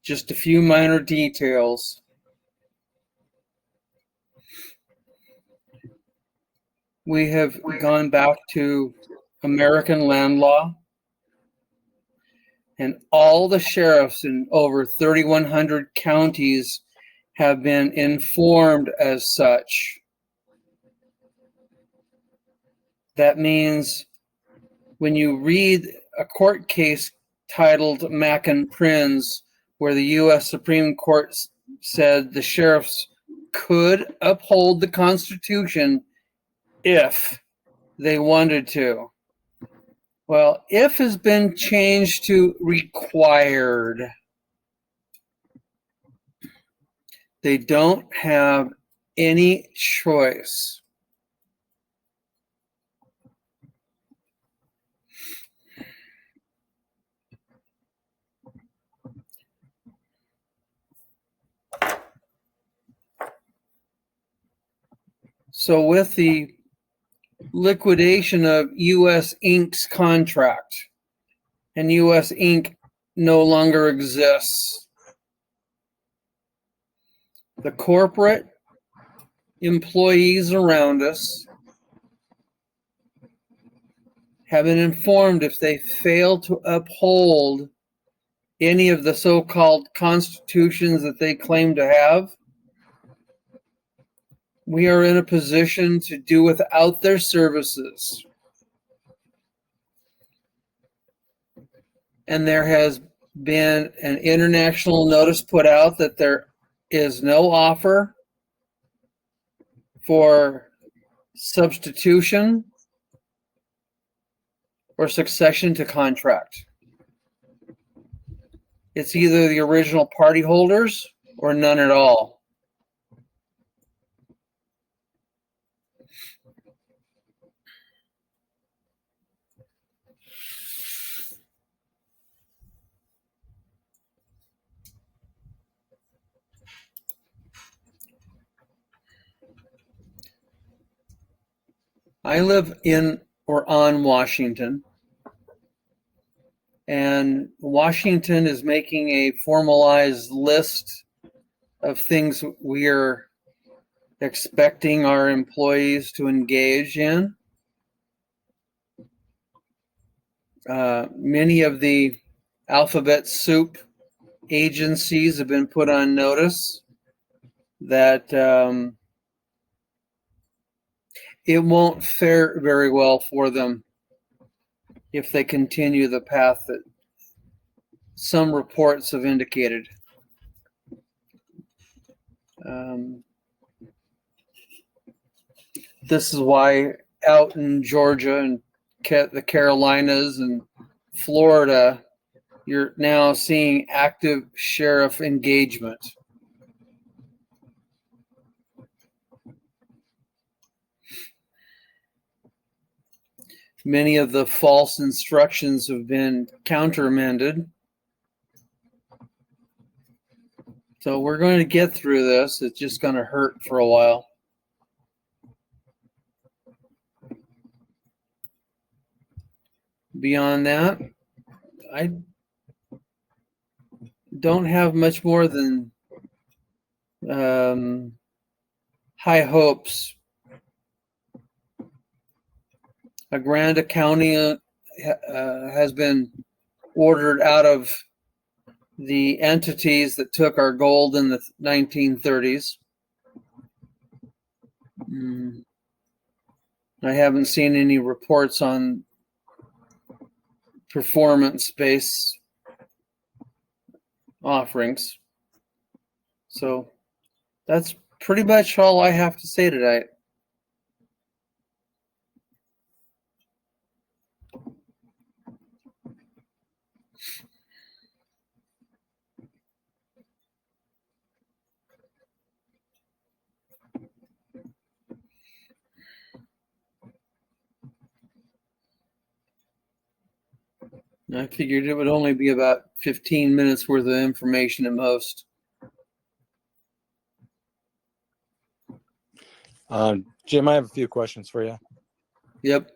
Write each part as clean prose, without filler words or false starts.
just a few minor details. We have gone back to American land law, and all the sheriffs in over 3,100 counties have been informed as such. That means when you read a court case titled Mack and Prinz, where the U.S. Supreme Court said the sheriffs could uphold the Constitution if they wanted to. Well, if has been changed to required. They don't have any choice. So with the liquidation of U.S. Inc.'s contract, and U.S. Inc. no longer exists, the corporate employees around us have been informed if they fail to uphold any of the so-called constitutions that they claim to have, we are in a position to do without their services. And there has been an international notice put out that there is no offer for substitution or succession to contract. It's either the original party holders or none at all. I live in or on Washington, and Washington is making a formalized list of things we are expecting our employees to engage in. Many of the alphabet soup agencies have been put on notice that it won't fare very well for them if they continue the path that some reports have indicated. This is why out in Georgia and the Carolinas and Florida, you're now seeing active sheriff engagement. Many of the false instructions have been countermanded. So we're going to get through this. It's just going to hurt for a while. Beyond that, I don't have much more than high hopes. A grand accounting has been ordered out of the entities that took our gold in the 1930s. I haven't seen any reports on performance-based offerings. So that's pretty much all I have to say tonight. I figured it would only be about 15 minutes worth of information at most. Jim, I have a few questions for you. Yep.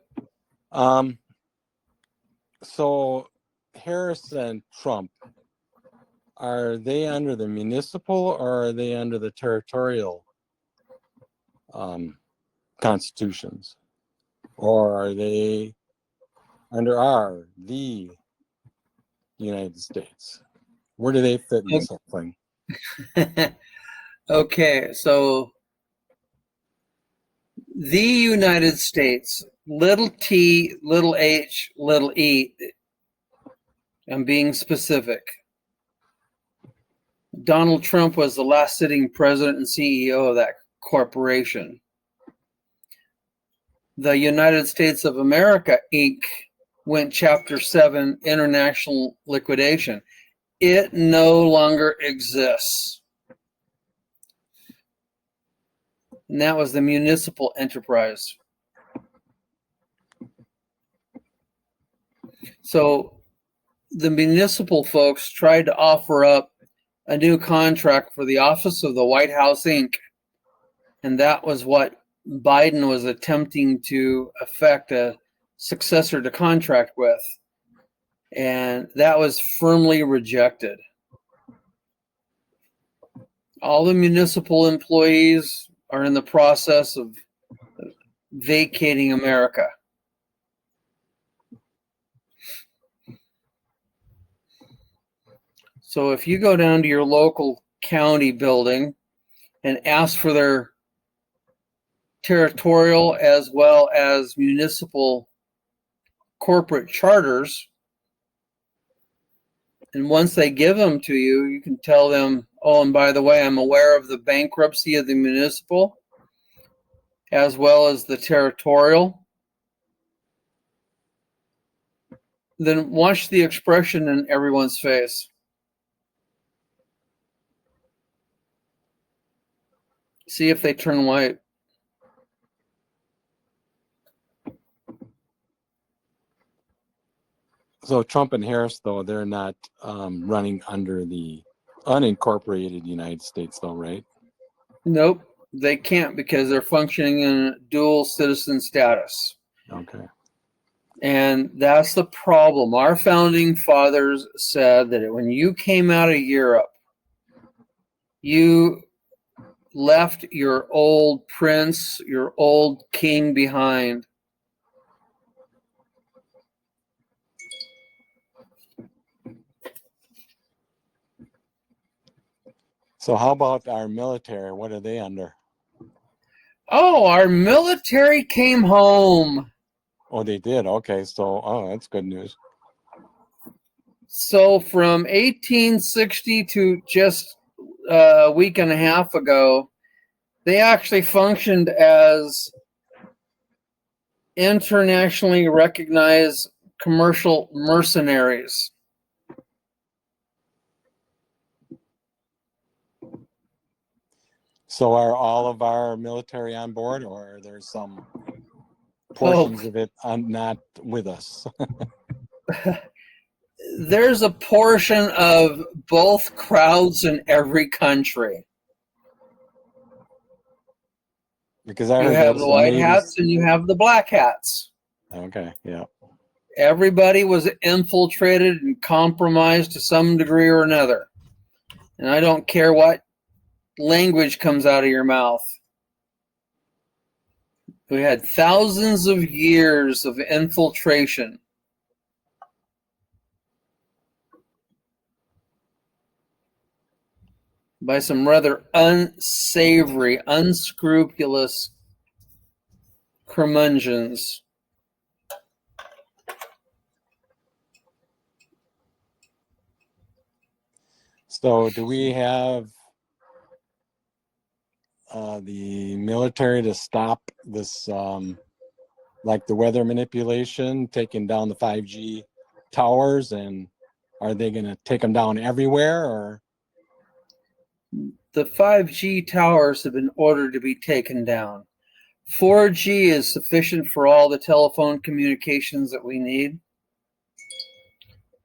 So Harris and Trump, are they under the municipal or are they under the territorial constitutions? Or are they under the United States? Where do they fit in this whole thing? Okay, so the United States, little t, little h, little e, I'm being specific. Donald Trump was the last sitting president and CEO of that corporation. The United States of America, Inc. went Chapter 7, international liquidation. It no longer exists. And that was the municipal enterprise. So the municipal folks tried to offer up a new contract for the office of the White House, Inc. And that was what Biden was attempting to effect a successor to contract with. And that was firmly rejected. All the municipal employees are in the process of vacating America. So if you go down to your local county building and ask for their territorial as well as municipal corporate charters, and once they give them to you, you can tell them, oh, and by the way, I'm aware of the bankruptcy of the municipal as well as the territorial. Then watch the expression in everyone's face. See if they turn white. So Trump and Harris, though, they're not running under the unincorporated United States, though, right? Nope, they can't because they're functioning in dual citizen status. Okay. And that's the problem. Our founding fathers said that when you came out of Europe, you left your old prince, your old king behind. So how about our military? What are they under? Oh, our military came home. Oh, they did. Okay. So, that's good news. So from 1860 to just a week and a half ago, they actually functioned as internationally recognized commercial mercenaries. So are all of our military on board, or are there some portions of it not with us? There's a portion of both crowds in every country. Because I You heard have the white hats and you have the black hats. Okay, yeah. Everybody was infiltrated and compromised to some degree or another. And I don't care what language comes out of your mouth. We had thousands of years of infiltration. By some rather unsavory, unscrupulous curmudgeons. So do we have the military to stop this, like the weather manipulation, taking down the 5G towers, and are they going to take them down everywhere, or? The 5G towers have been ordered to be taken down. 4G is sufficient for all the telephone communications that we need.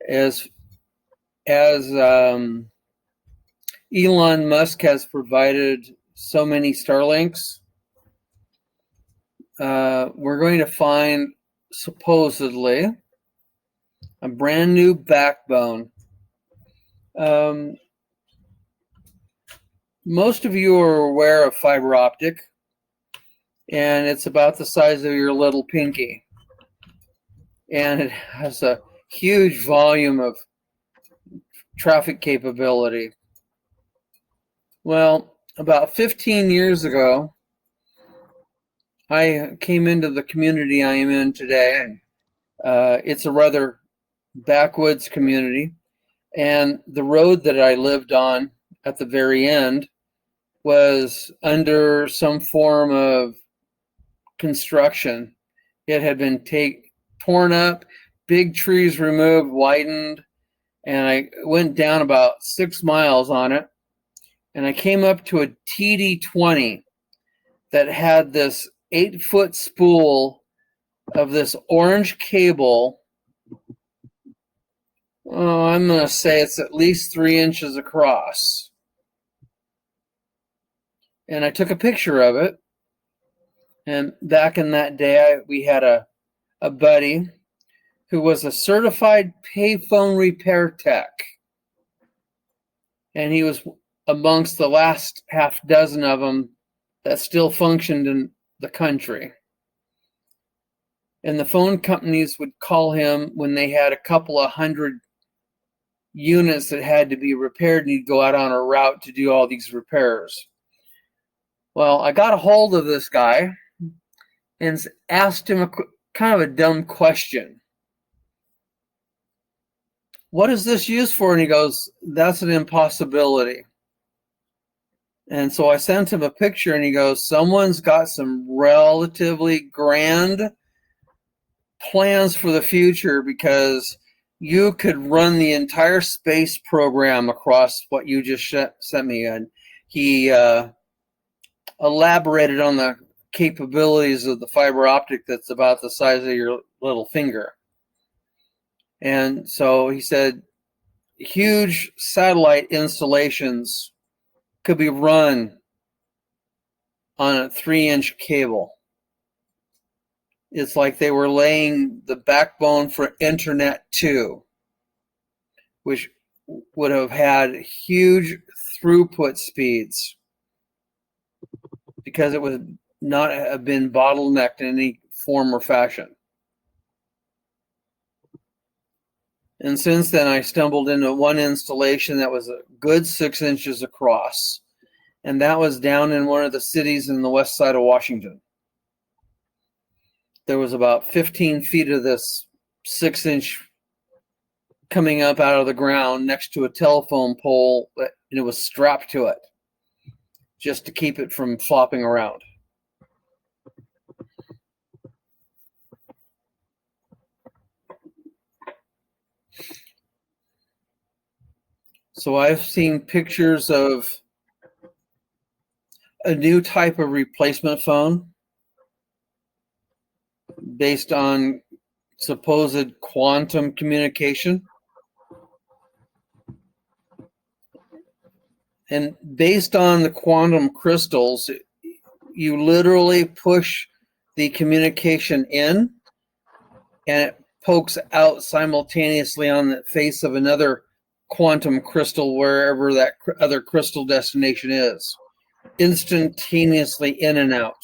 As Elon Musk has provided so many Starlinks, we're going to find supposedly a brand new backbone Most of you are aware of fiber optic, and it's about the size of your little pinky. And it has a huge volume of traffic capability. Well, about 15 years ago, I came into the community I am in today. It's a rather backwoods community, and the road that I lived on at the very end was under some form of construction. It had been torn up, big trees removed, widened, and I went down about 6 miles on it, and I came up to a TD-20 that had this 8-foot spool of this orange cable. Oh, I'm going to say it's at least 3 inches across. And I took a picture of it. And back in that day, we had a buddy who was a certified payphone repair tech. And he was amongst the last half dozen of them that still functioned in the country. And the phone companies would call him when they had a couple of hundred units that had to be repaired, and he'd go out on a route to do all these repairs. Well, I got a hold of this guy and asked him kind of a dumb question. What is this used for? And he goes, that's an impossibility. And so I sent him a picture, and he goes, someone's got some relatively grand plans for the future, because you could run the entire space program across what you just sent me. And he elaborated on the capabilities of the fiber optic that's about the size of your little finger. And so he said huge satellite installations could be run on a 3-inch cable. It's like they were laying the backbone for Internet 2, which would have had huge throughput speeds because it would not have been bottlenecked in any form or fashion. And since then, I stumbled into one installation that was a good 6 inches across, and that was down in one of the cities in the west side of Washington. There was about 15 feet of this 6-inch coming up out of the ground next to a telephone pole, and it was strapped to it just to keep it from flopping around. So I've seen pictures of a new type of replacement phone based on supposed quantum communication. And based on the quantum crystals, you literally push the communication in, and it pokes out simultaneously on the face of another quantum crystal wherever that other crystal destination is, instantaneously in and out.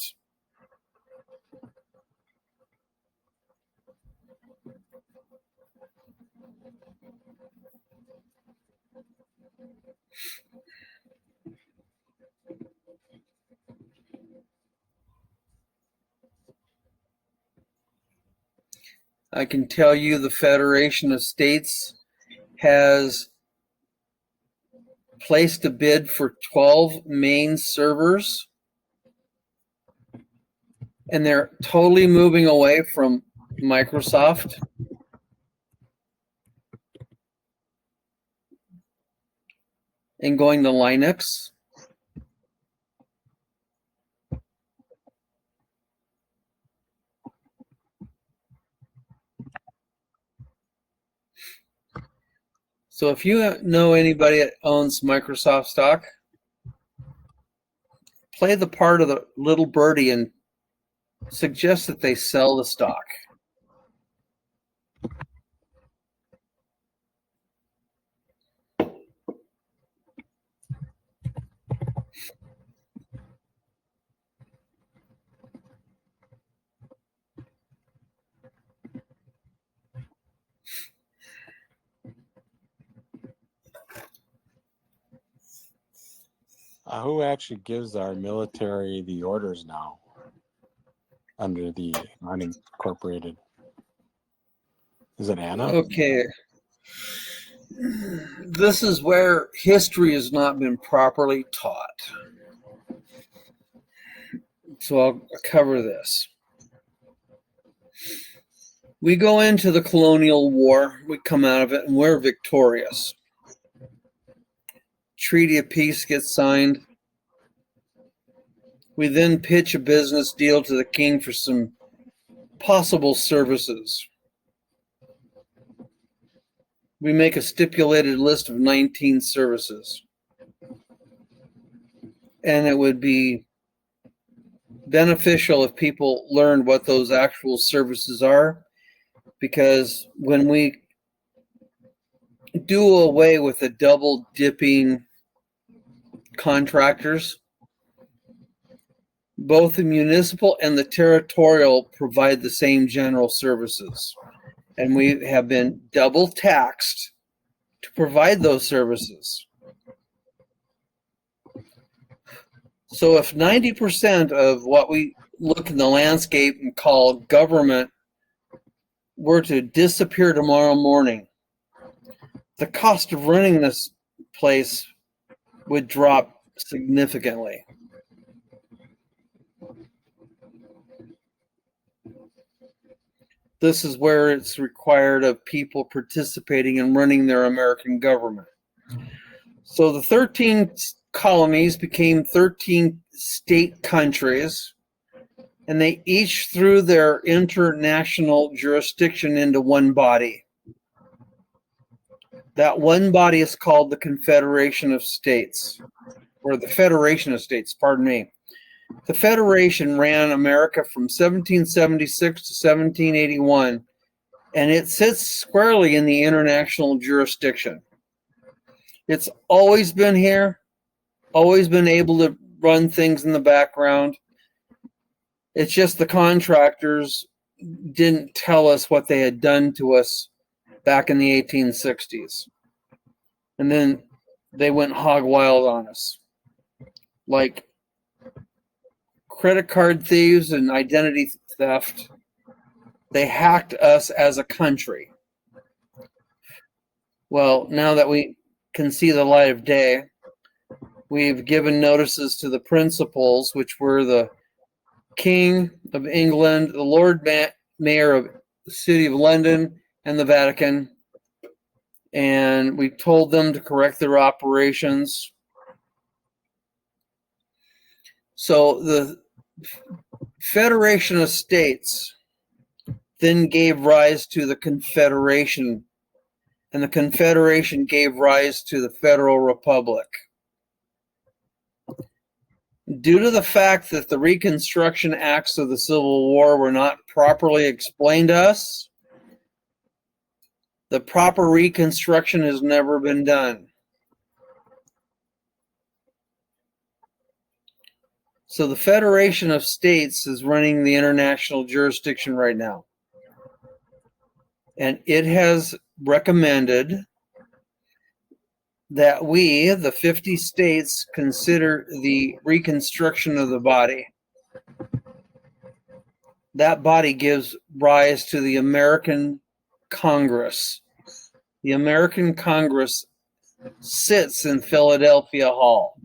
I can tell you the Federation of States has placed a bid for 12 main servers, and they're totally moving away from Microsoft and going to Linux. So if you know anybody that owns Microsoft stock, play the part of the little birdie and suggest that they sell the stock. Who actually gives our military the orders now under the unincorporated? Is it Anna? Okay. This is where history has not been properly taught. So I'll cover this. We go into the colonial war, we come out of it, and we're victorious. Treaty of peace gets signed. We then pitch a business deal to the king for some possible services. We make a stipulated list of 19 services. And it would be beneficial if people learned what those actual services are, because when we do away with the double dipping contractors, both the municipal and the territorial provide the same general services. And we have been double taxed to provide those services. So if 90% of what we look in the landscape and call government were to disappear tomorrow morning, the cost of running this place would drop significantly. This is where it's required of people participating in running their American government. So the 13 colonies became 13 state countries, and they each threw their international jurisdiction into one body. That one body is called the Confederation of States, or the Federation of States, pardon me. The Federation ran America from 1776 to 1781, and it sits squarely in the international jurisdiction. It's always been here, always been able to run things in the background. It's just the contractors didn't tell us what they had done to us back in the 1860s. And then they went hog wild on us. Like credit card thieves and identity theft, they hacked us as a country. Well, now that we can see the light of day, we've given notices to the principals, which were the King of England, the Lord Mayor of the City of London, and the Vatican. And we told them to correct their operations. So the Federation of States then gave rise to the Confederation, and the Confederation gave rise to the Federal Republic. Due to the fact that the Reconstruction Acts of the Civil War were not properly explained to us, the proper reconstruction has never been done. So the Federation of States is running the international jurisdiction right now. And it has recommended that we, the 50 states, consider the reconstruction of the body. That body gives rise to the American Congress. The American Congress sits in Philadelphia Hall.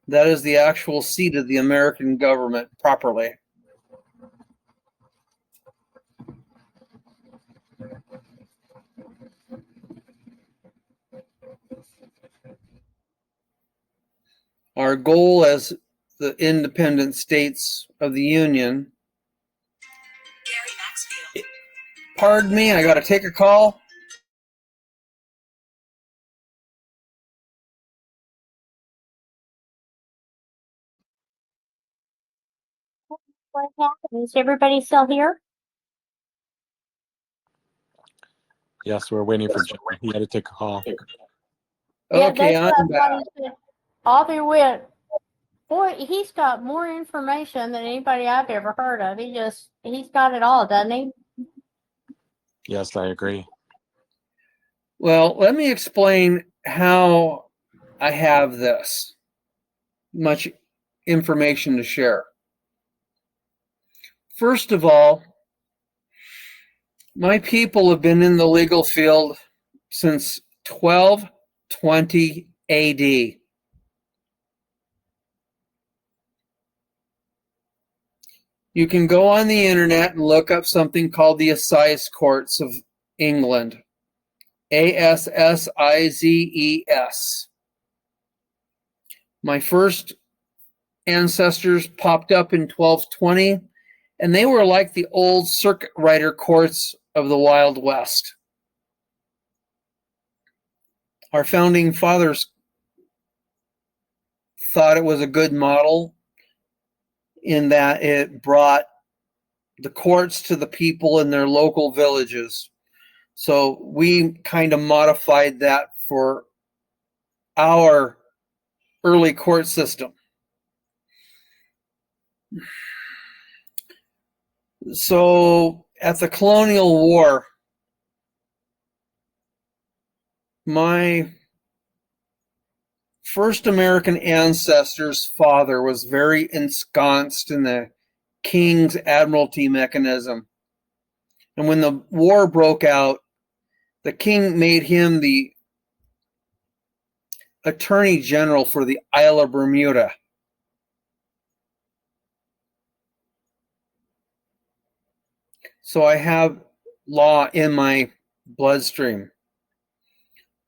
That is the actual seat of the American government properly. Our goal as the independent states of the Union. Pardon me, I got to take a call. What happened? Is everybody still here? Yes, we're waiting for John. He had to take a call. Okay, that's I'm what I back. thought he said. I'll be with. Boy, he's got more information than anybody I've ever heard of. He's got it all, doesn't he? Yes, I agree. Well, let me explain how I have this much information to share. First of all, my people have been in the legal field since 1220 AD. You can go on the internet and look up something called the Assize Courts of England. ASSIZES. My first ancestors popped up in 1220, and they were like the old circuit rider courts of the Wild West. Our founding fathers thought it was a good model in that it brought the courts to the people in their local villages. So we kind of modified that for our early court system. So at the Colonial War, my first American ancestor's father was very ensconced in the King's Admiralty mechanism. And when the war broke out, the king made him the Attorney General for the Isle of Bermuda. So I have law in my bloodstream.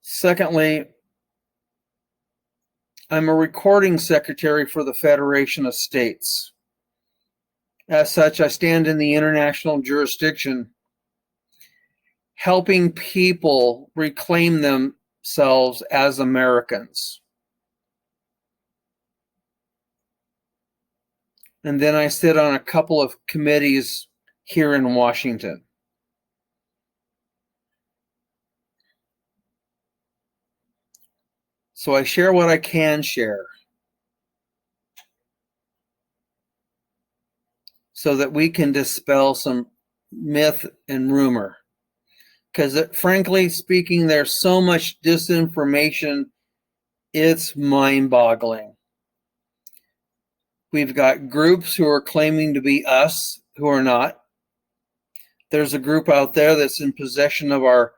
Secondly, I'm a recording secretary for the Federation of States. As such, I stand in the international jurisdiction helping people reclaim themselves as Americans. And then I sit on a couple of committees here in Washington. So I share what I can share so that we can dispel some myth and rumor. Because frankly speaking, there's so much disinformation, it's mind-boggling. We've got groups who are claiming to be us who are not. There's a group out there that's in possession of our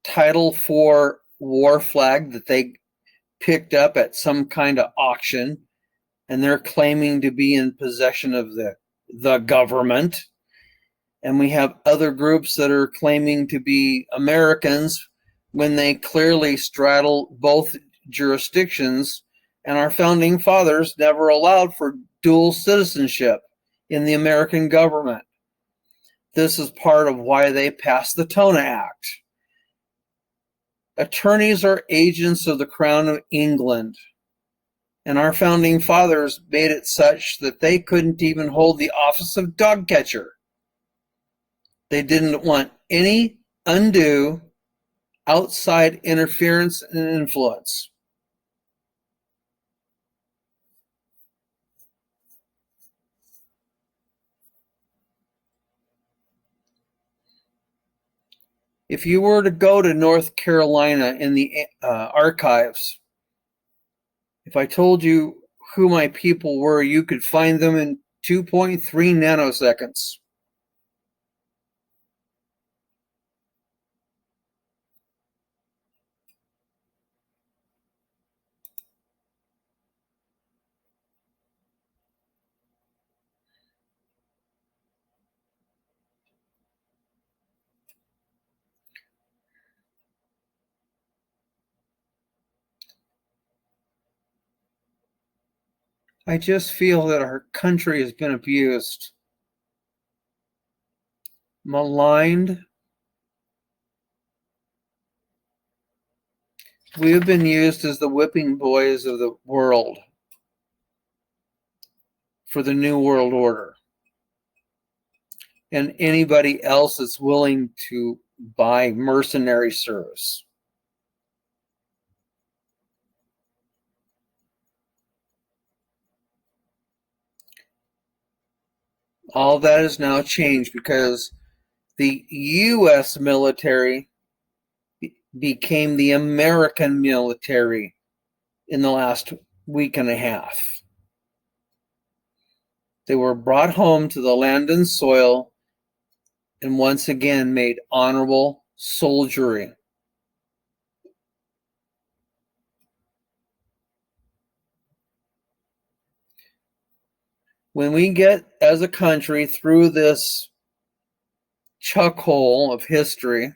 Title IV war flag that they picked up at some kind of auction, and they're claiming to be in possession of the government. And we have other groups that are claiming to be Americans when they clearly straddle both jurisdictions, and our founding fathers never allowed for dual citizenship in the American government. This is part of why they passed the TONA Act. Attorneys are agents of the Crown of England, and our founding fathers made it such that they couldn't even hold the office of dog catcher. They didn't want any undue outside interference and influence. If you were to go to North Carolina in the archives, if I told you who my people were, you could find them in 2.3 nanoseconds. I just feel that our country has been abused, maligned. We have been used as the whipping boys of the world for the New World Order. And anybody else that's willing to buy mercenary service. All that has now changed because the U.S. military became the American military in the last week and a half. They were brought home to the land and soil and once again made honorable soldiery. When we get, as a country, through this chuck hole of history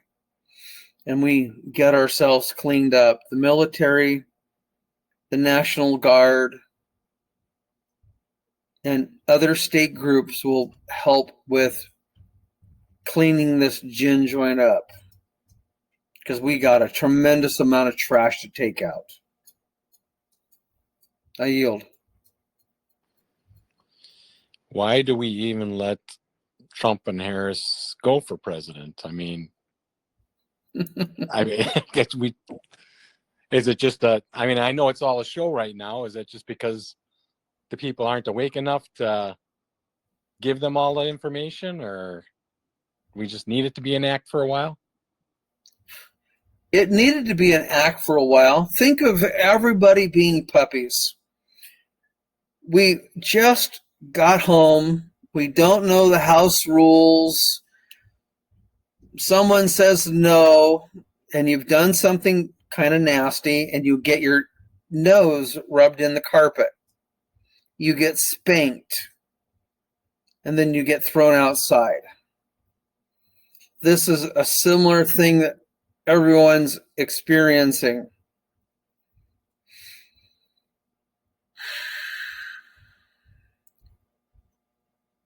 and we get ourselves cleaned up, the military, the National Guard, and other state groups will help with cleaning this gin joint up, because we got a tremendous amount of trash to take out. I yield. Why do we even let Trump and Harris go for president? I mean, I guess is it just I know it's all a show right now. Is it just because the people aren't awake enough to give them all the information, or we just need it to be an act for a while? It needed to be an act for a while. Think of everybody being puppies. We just got home. We don't know the house rules. Someone says no, and you've done something kind of nasty, and you get your nose rubbed in the carpet. You get spanked, and then you get thrown outside. This is a similar thing that everyone's experiencing.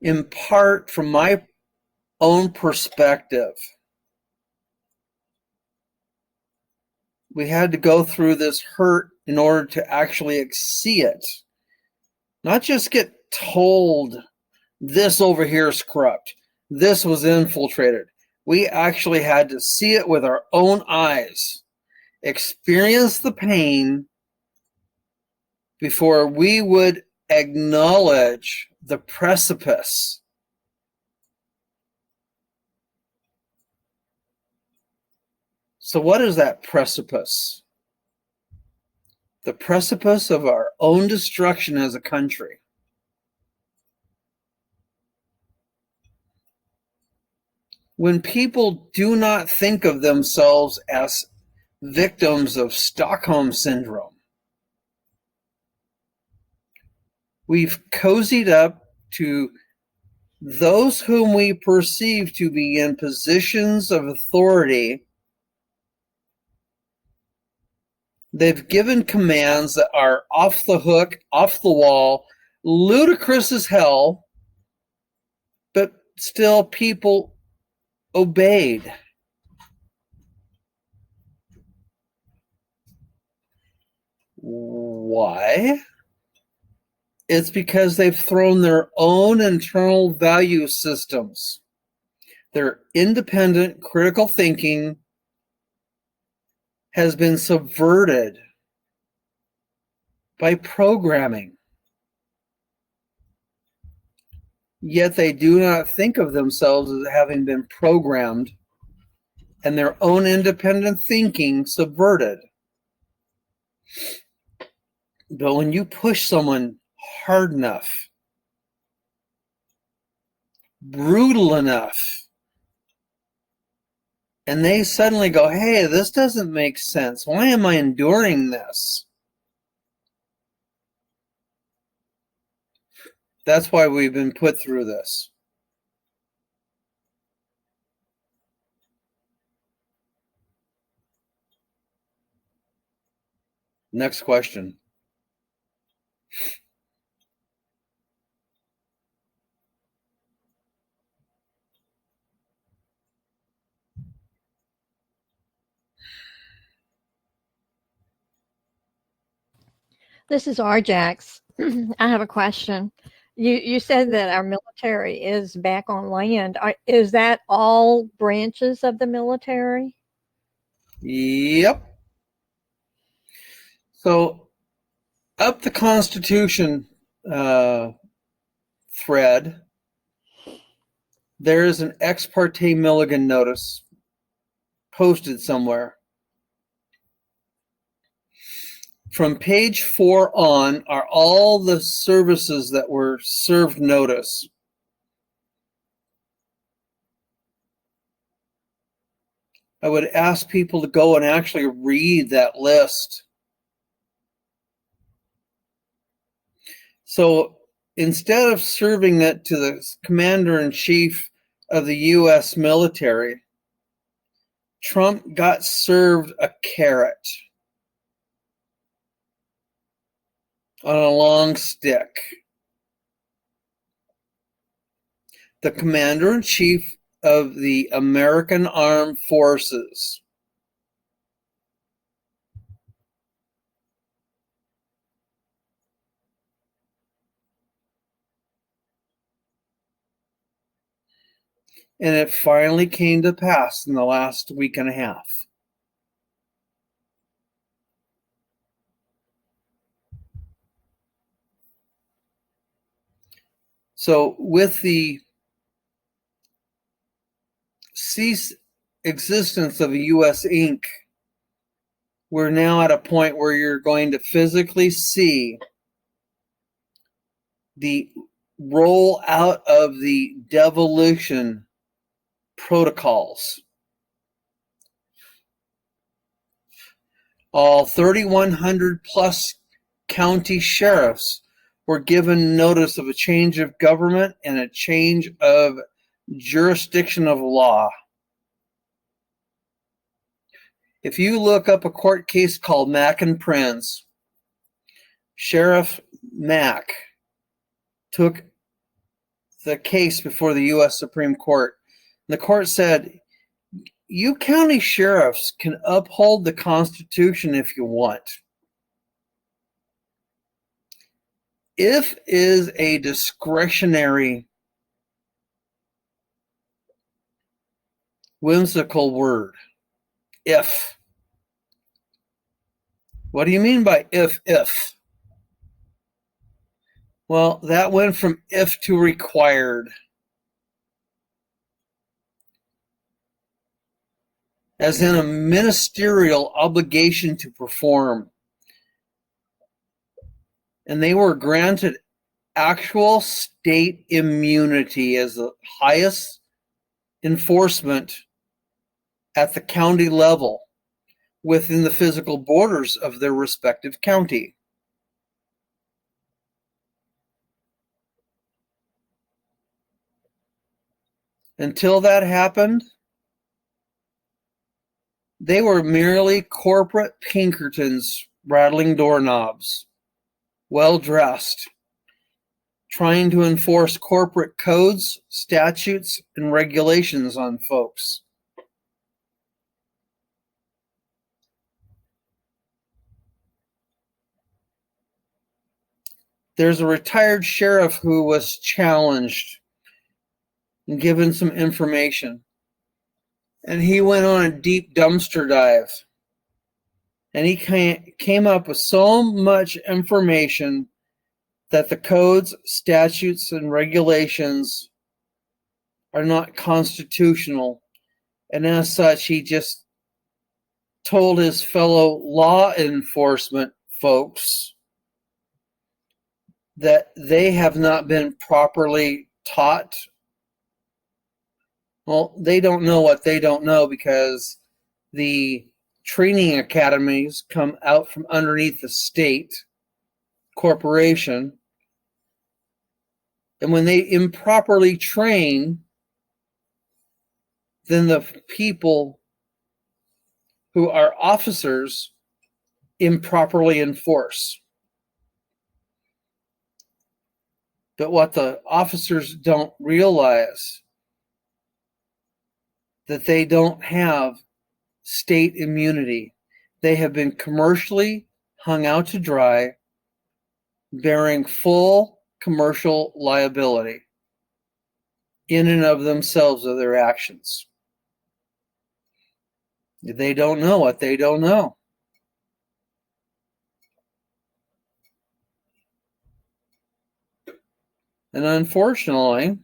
In part, from my own perspective, we had to go through this hurt in order to actually see it. Not just get told, this over here is corrupt, this was infiltrated. We actually had to see it with our own eyes, experience the pain before we would acknowledge the precipice. So what is that precipice? The precipice of our own destruction as a country. When people do not think of themselves as victims of Stockholm Syndrome, we've cozied up to those whom we perceive to be in positions of authority. They've given commands that are off the hook, off the wall, ludicrous as hell, but still people obeyed. Why? It's because they've thrown their own internal value systems. Their independent critical thinking has been subverted by programming. Yet they do not think of themselves as having been programmed and their own independent thinking subverted. But when you push someone hard enough, brutal enough, and they suddenly go, hey, this doesn't make sense. Why am I enduring this? That's why we've been put through this. Next question. This is Arjax. I have a question. You said that our military is back on land. Is that all branches of the military? Yep. So up the Constitution thread, there is an ex parte Milligan notice posted somewhere. From page 4 on are all the services that were served notice. I would ask people to go and actually read that list. So instead of serving it to the commander-in-chief of the U.S. military, Trump got served a carrot on a long stick. The commander-in-chief of the American Armed Forces. And it finally came to pass in the last week and a half. So with the cease existence of a U.S. Inc., we're now at a point where you're going to physically see the roll out of the devolution protocols. All 3,100 plus county sheriffs were given notice of a change of government and a change of jurisdiction of law. If you look up a court case called Mack and Prinz, Sheriff Mack took the case before the U.S. Supreme Court. The court said, you county sheriffs can uphold the Constitution if you want. If is a discretionary, whimsical word. If. What do you mean by if? Well, that went from if to required. As in a ministerial obligation to perform. And they were granted actual state immunity as the highest enforcement at the county level within the physical borders of their respective county. Until that happened, they were merely corporate Pinkertons rattling doorknobs, well-dressed, trying to enforce corporate codes, statutes, and regulations on folks. There's a retired sheriff who was challenged and given some information. And he went on a deep dumpster dive. And he came up with so much information that the codes, statutes, and regulations are not constitutional. And as such, he just told his fellow law enforcement folks that they have not been properly taught. Well, they don't know what they don't know because the training academies come out from underneath the state corporation. And when they improperly train, then the people who are officers improperly enforce. But what the officers don't realize, that they don't have state immunity. They have been commercially hung out to dry, bearing full commercial liability in and of themselves of their actions. They don't know what they don't know. And unfortunately,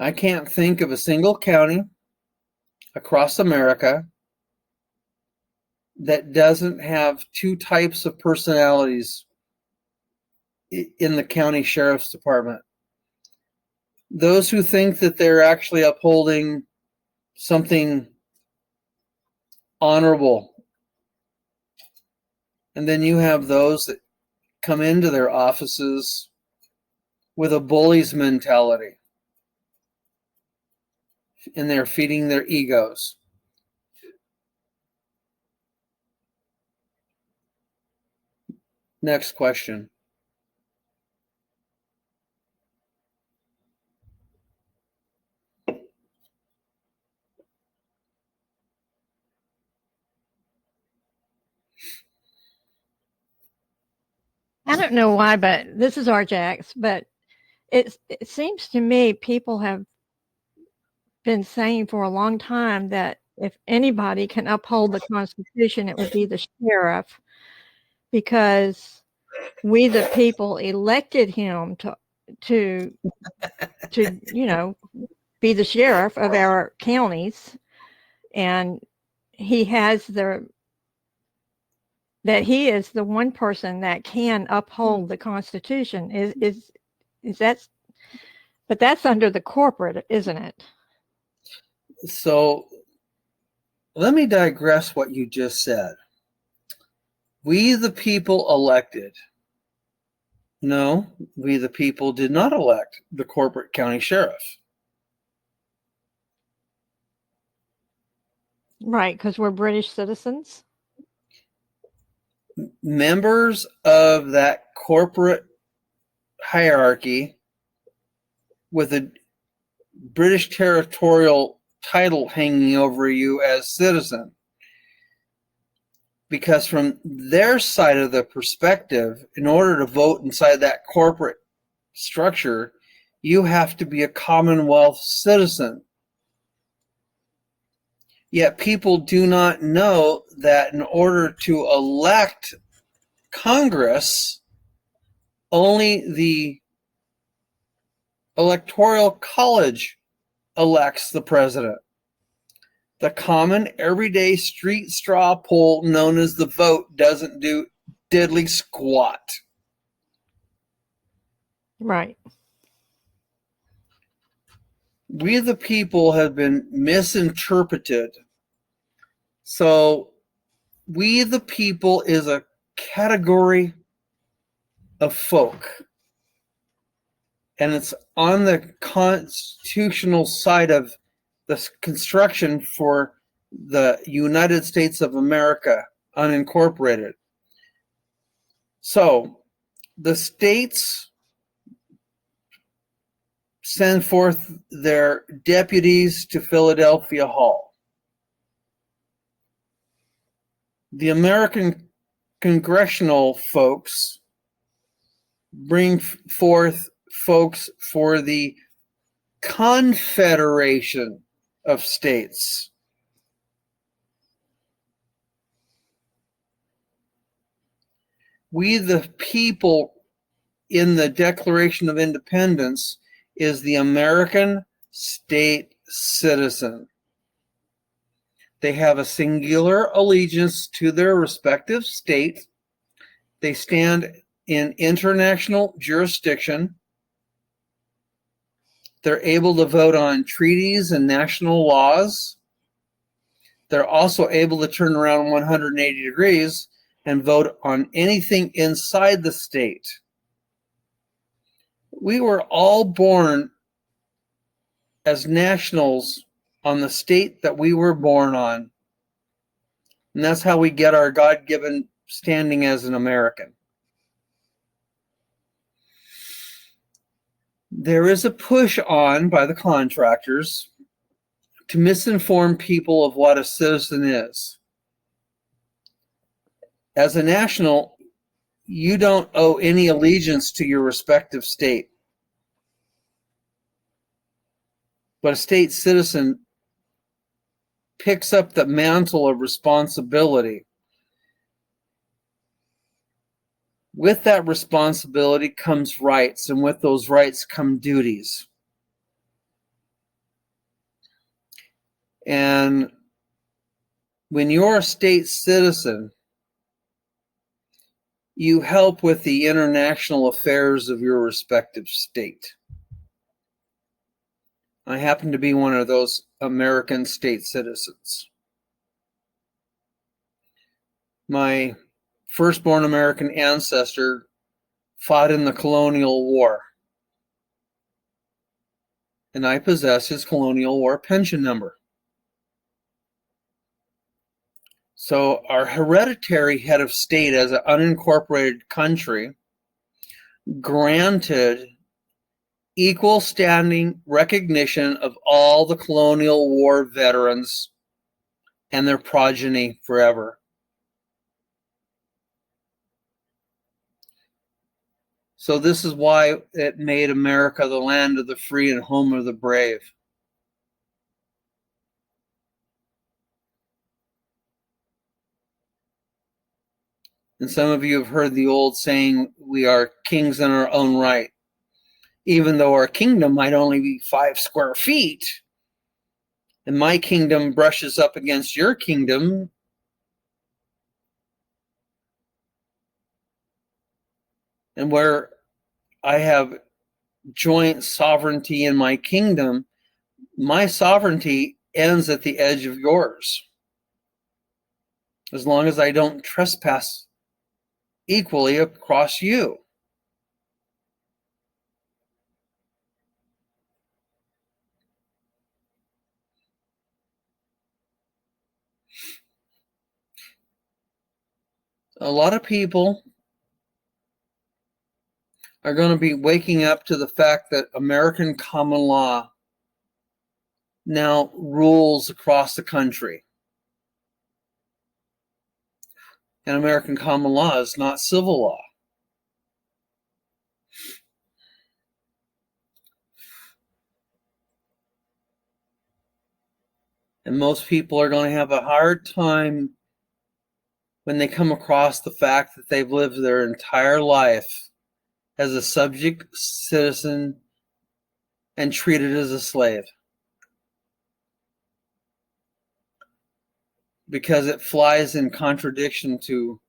I can't think of a single county across America that doesn't have two types of personalities in the county sheriff's department. Those who think that they're actually upholding something honorable. And then you have those that come into their offices with a bully's mentality. And they're feeding their egos. Next question. I don't know why, but this is Arjax, but it seems to me people have been saying for a long time that if anybody can uphold the Constitution, it would be the sheriff, because we the people elected him to be the sheriff of our counties, and he is the one person that can uphold the Constitution. Is that? But that's under the corporate, isn't it? So let me digress what you just said. We the people elected. No, we the people did not elect the corporate county sheriff. Right, because we're British citizens. Members of that corporate hierarchy with a British territorial title hanging over you as citizen. Because from their side of the perspective, in order to vote inside that corporate structure, you have to be a Commonwealth citizen. Yet people do not know that in order to elect Congress, only the Electoral College elects the president. The common everyday street straw poll known as the vote doesn't do diddly squat. Right. We the people have been misinterpreted. So we the people is a category of folk. And it's on the constitutional side of the construction for the United States of America, unincorporated. So the states send forth their deputies to Philadelphia Hall. The American congressional folks bring forth folks for the Confederation of States. We the people in the Declaration of Independence is the American state citizen. They have a singular allegiance to their respective state. They stand in international jurisdiction. They're able to vote on treaties and national laws. They're also able to turn around 180 degrees and vote on anything inside the state. We were all born as nationals on the state that we were born on. And that's how we get our God-given standing as an American. There is a push on by the contractors to misinform people of what a citizen is. As a national, you don't owe any allegiance to your respective state. But a state citizen picks up the mantle of responsibility. With that responsibility comes rights, and with those rights come duties. And when you're a state citizen, you help with the international affairs of your respective state. I happen to be one of those American state citizens. My firstborn American ancestor fought in the Colonial War, and I possess his Colonial War pension number. So our hereditary head of state as an unincorporated country granted equal standing recognition of all the Colonial War veterans and their progeny forever. So this is why it made America the land of the free and home of the brave. And some of you have heard the old saying, we are kings in our own right. Even though our kingdom might only be 5 square feet, and my kingdom brushes up against your kingdom, and where I have joint sovereignty in my kingdom, my sovereignty ends at the edge of yours. As long as I don't trespass equally across you. A lot of people are going to be waking up to the fact that American common law now rules across the country. And American common law is not civil law. And most people are going to have a hard time when they come across the fact that they've lived their entire life as a subject citizen and treated as a slave. Because it flies in contradiction to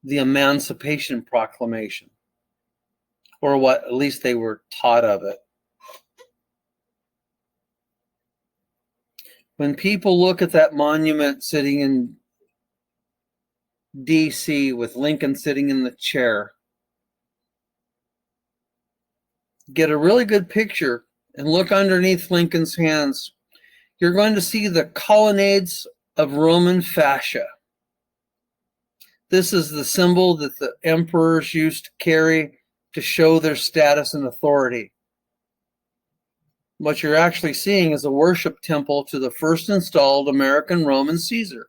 the Emancipation Proclamation, or what at least they were taught of it. When people look at that monument sitting in DC with Lincoln sitting in the chair, get a really good picture and look underneath Lincoln's hands, you're going to see the colonnades of Roman fascia. This is the symbol that the emperors used to carry to show their status and authority. What you're actually seeing is a worship temple to the first installed American Roman Caesar.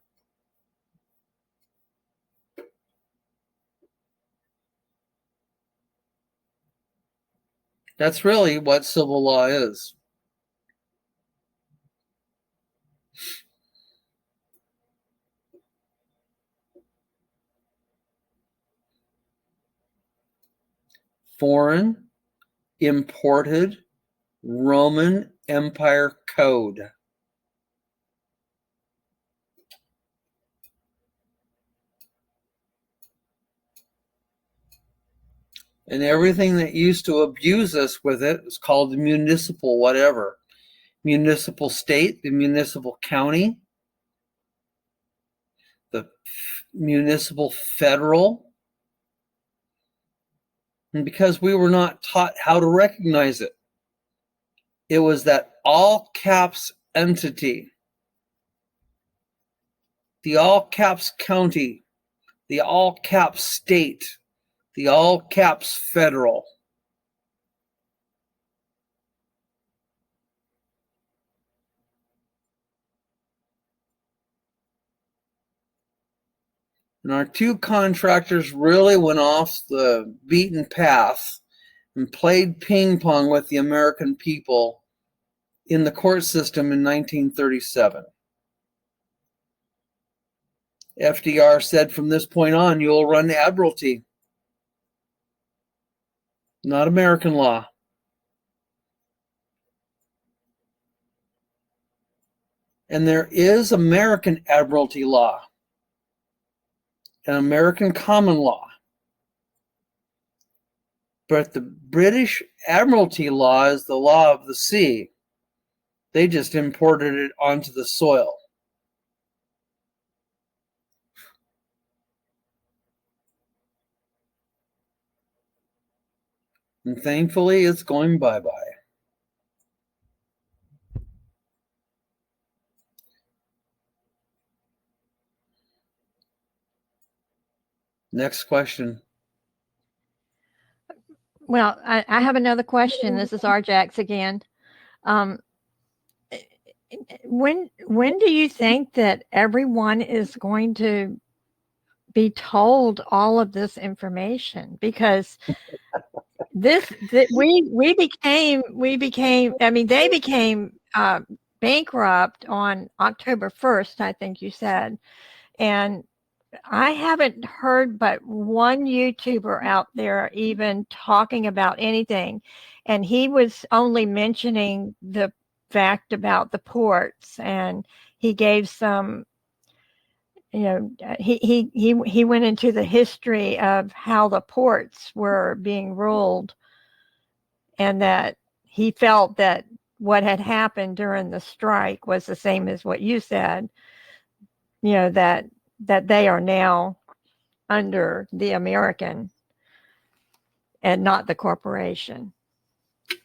That's really what civil law is. Foreign, imported, Roman Empire Code. And everything that used to abuse us with it is called the municipal whatever. Municipal state, the municipal county, the municipal federal. And because we were not taught how to recognize it, it was that all caps entity, the all caps county, the all caps state, the all caps federal. And our two contractors really went off the beaten path and played ping pong with the American people in the court system in 1937. FDR said, from this point on, you'll run admiralty, not American law. And there is American admiralty law, an American common law. But the British admiralty law is the law of the sea. They just imported it onto the soil. And thankfully, it's going bye-bye. Next question. Well, I have another question. This is Arjax again. When do you think that everyone is going to be told all of this information? Because we became I mean, they became bankrupt on October 1st, I think you said. And I haven't heard but one YouTuber out there even talking about anything. And he was only mentioning the fact about the ports, and he gave some, he went into the history of how the ports were being ruled, and that he felt that what had happened during the strike was the same as what you said, that they are now under the American and not the corporation.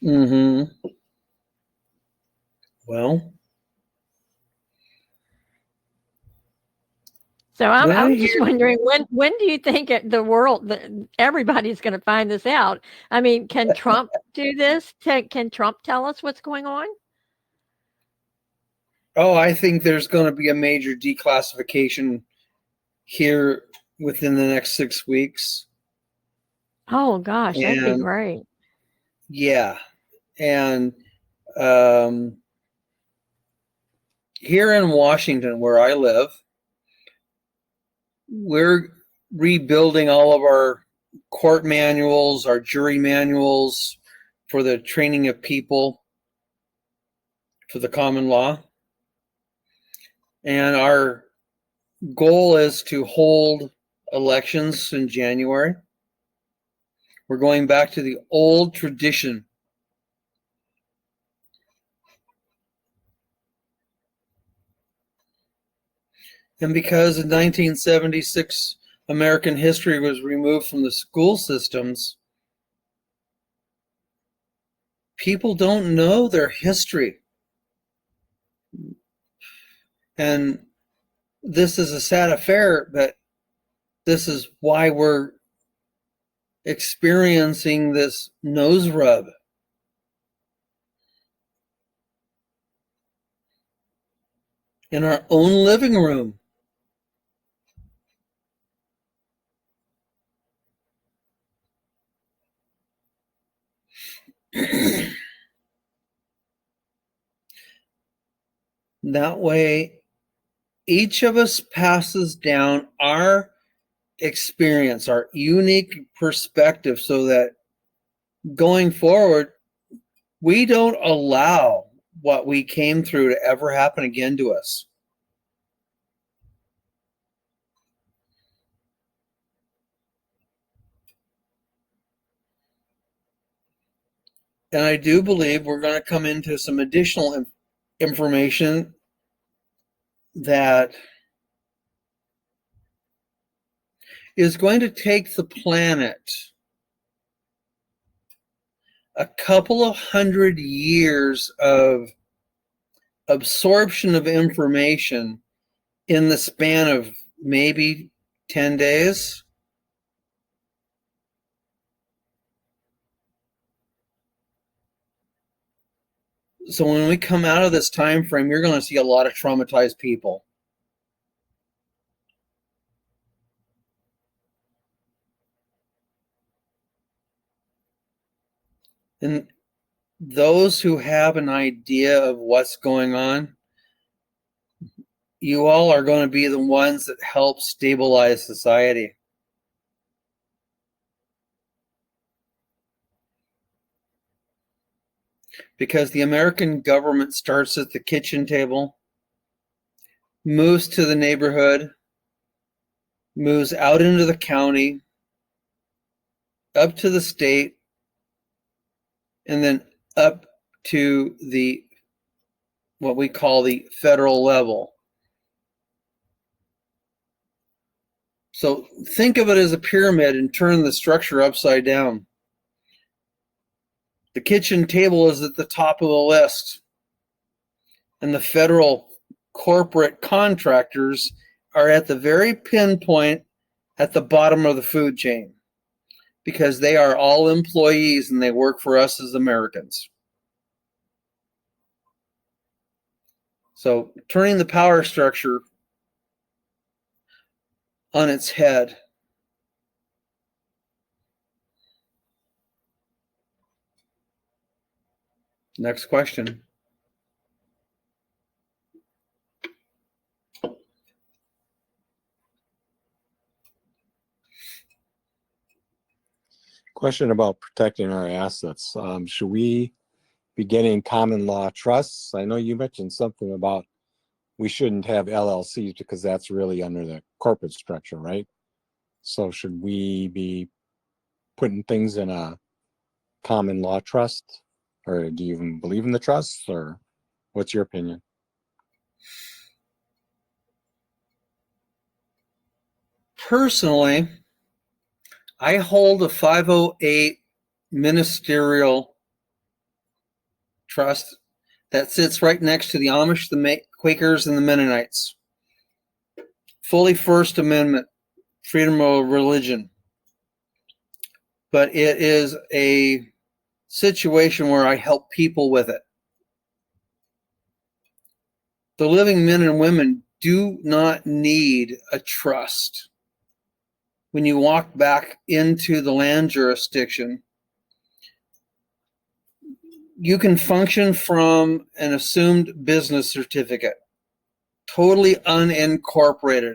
Mm-hmm. Well, so I'm just wondering, when do you think everybody's going to find this out? I mean, can Trump do this? Can Trump tell us what's going on? Oh, I think there's going to be a major declassification here within the next 6 weeks. Oh gosh, that'd be great. Yeah. And here in Washington, where I live, we're rebuilding all of our court manuals, our jury manuals for the training of people for the common law. And our goal is to hold elections in January. We're going back to the old tradition. And because in 1976, American history was removed from the school systems, people don't know their history. And this is a sad affair, but this is why we're experiencing this nose rub. In our own living room. That way, each of us passes down our experience, our unique perspective, so that going forward, we don't allow what we came through to ever happen again to us. And I do believe we're going to come into some additional information that is going to take the planet a couple of 100 years of absorption of information in the span of maybe 10 days. So when we come out of this time frame, you're going to see a lot of traumatized people. And those who have an idea of what's going on, you all are going to be the ones that help stabilize society. Because the American government starts at the kitchen table moves to the neighborhood, moves out into the county, up to the state, and then up to the what we call the federal level. So think of it as a pyramid and turn the structure upside down. The kitchen table is at the top of the list, and the federal corporate contractors are at the very pinpoint at the bottom of the food chain, because they are all employees and they work for us as Americans. So turning the power structure on its head. Next question. Question about protecting our assets. Should we be getting common law trusts? I know you mentioned something about we shouldn't have LLCs because that's really under the corporate structure, right? So should we be putting things in a common law trust? Or do you even believe in the trusts? Or what's your opinion? Personally, I hold a 508 ministerial trust that sits right next to the Amish, the Quakers, and the Mennonites. Fully First Amendment, freedom of religion. But it is a situation where I help people with it. The living men and women do not need a trust. When you walk back into the land jurisdiction, you can function from an assumed business certificate, totally unincorporated.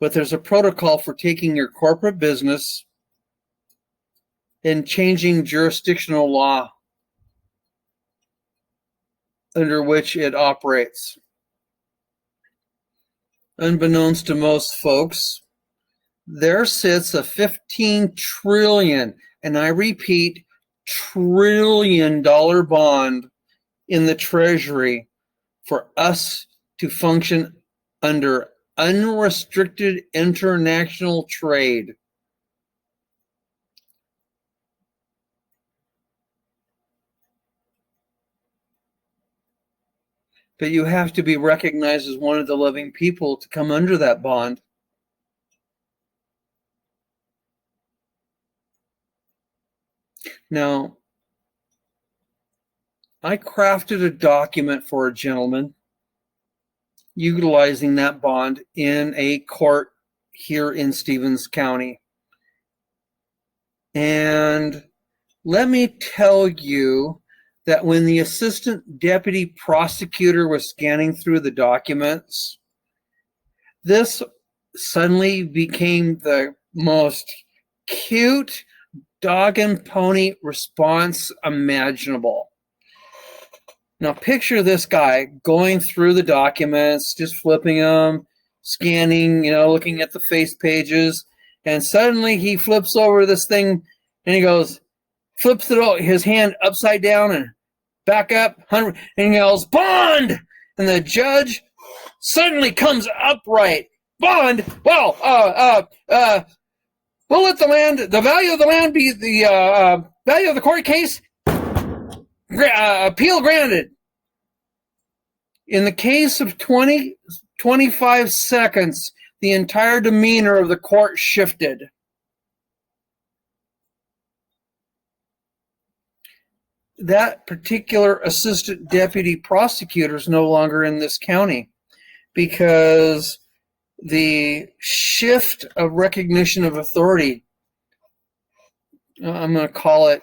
But there's a protocol for taking your corporate business and changing jurisdictional law under which it operates. Unbeknownst to most folks, there sits a 15 trillion, and I repeat, trillion-dollar bond in the Treasury for us to function under unrestricted international trade. But you have to be recognized as one of the living people to come under that bond. Now, I crafted a document for a gentleman utilizing that bond in a court here in Stevens County. And let me tell you that when the assistant deputy prosecutor was scanning through the documents, this suddenly became the most cute dog and pony response imaginable. Now picture this guy going through the documents, just flipping them, scanning, looking at the face pages, and suddenly he flips over this thing and he goes, flips it, his hand upside down and back up, and he yells, "Bond!" And the judge suddenly comes upright. "Bond? Well, we'll let the value of the land be the value of the court case. Appeal granted." In the case of 25 seconds, the entire demeanor of the court shifted. That particular assistant deputy prosecutor is no longer in this county because the shift of recognition of authority, I'm going to call it,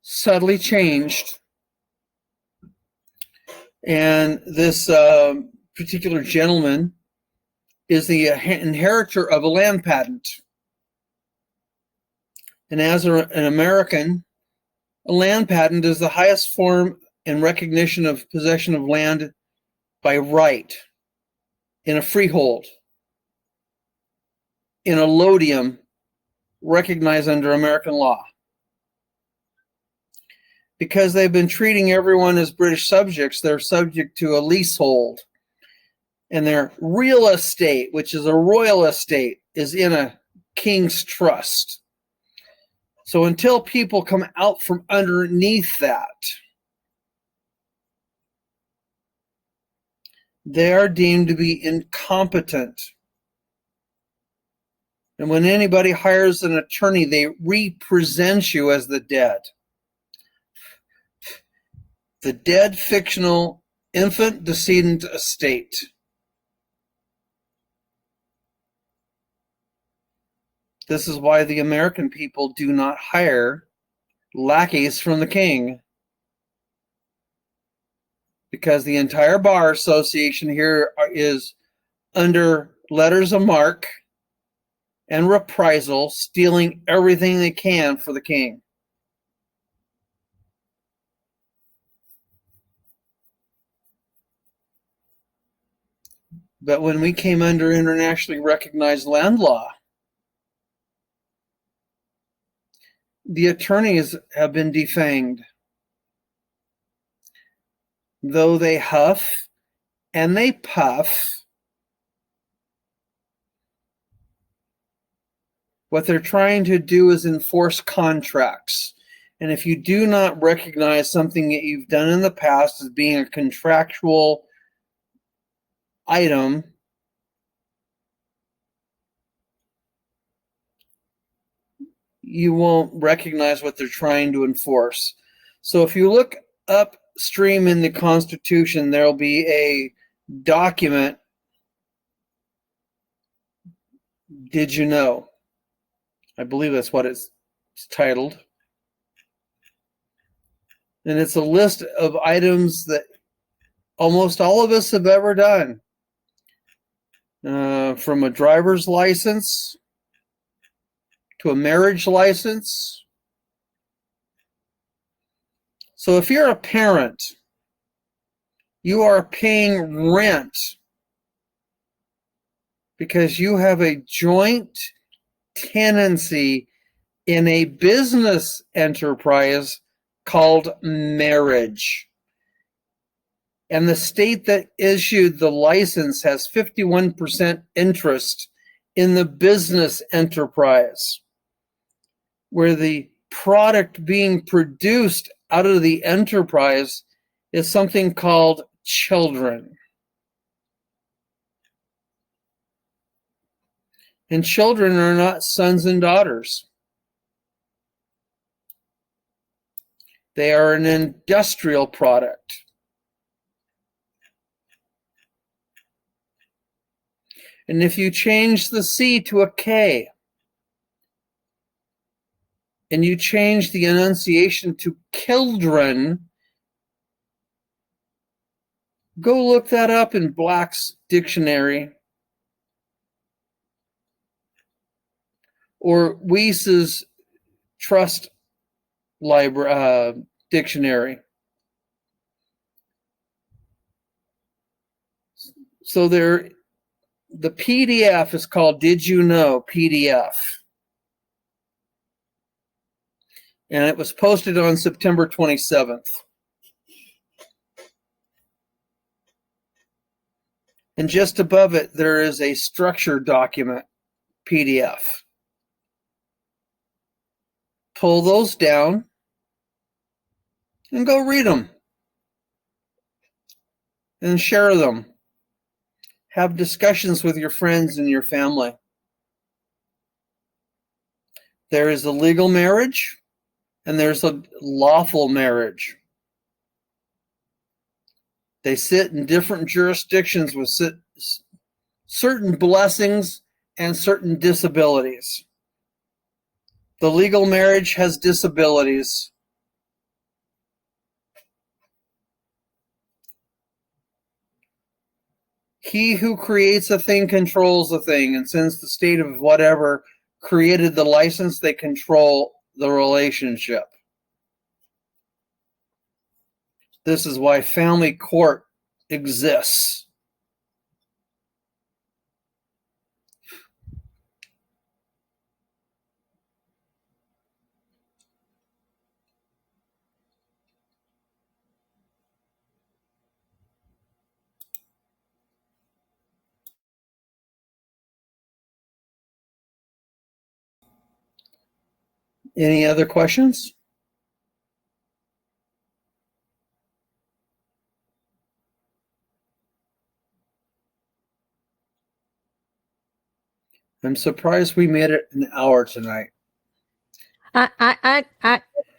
subtly changed. And this particular gentleman is the inheritor of a land patent. And as an American, a land patent is the highest form in recognition of possession of land by right, in a freehold, in a lodium recognized under American law. Because they've been treating everyone as British subjects, they're subject to a leasehold. And their real estate, which is a royal estate, is in a king's trust. So until people come out from underneath that, they are deemed to be incompetent. And when anybody hires an attorney, they represent you as the dead. The dead fictional infant decedent estate. This is why the American people do not hire lackeys from the king. Because the entire bar association here is under letters of marque and reprisal, stealing everything they can for the king. But when we came under internationally recognized land law, the attorneys have been defanged. Though they huff and they puff, what they're trying to do is enforce contracts. And if you do not recognize something that you've done in the past as being a contractual item, you won't recognize what they're trying to enforce. So if you look upstream in the Constitution, there'll be a document, Did You Know? I believe that's what it's titled. And it's a list of items that almost all of us have ever done. From a driver's license to a marriage license. So if you're a parent, you are paying rent because you have a joint tenancy in a business enterprise called marriage. And the state that issued the license has 51% interest in the business enterprise, where the product being produced out of the enterprise is something called children. And children are not sons and daughters. They are an industrial product. And if you change the C to a K, and you change the enunciation to children, go look that up in Black's dictionary or Weiss's Trust Library dictionary. So the PDF is called Did You Know PDF. And it was posted on September 27th. And just above it, there is a structure document PDF. Pull those down and go read them and share them. Have discussions with your friends and your family. There is a legal marriage and there's a lawful marriage. They sit in different jurisdictions with certain blessings and certain disabilities. The legal marriage has disabilities. He who creates a thing controls a thing, and since the state of whatever created the license, they control the relationship. This is why family court exists. Any other questions? I'm surprised we made it an hour tonight. I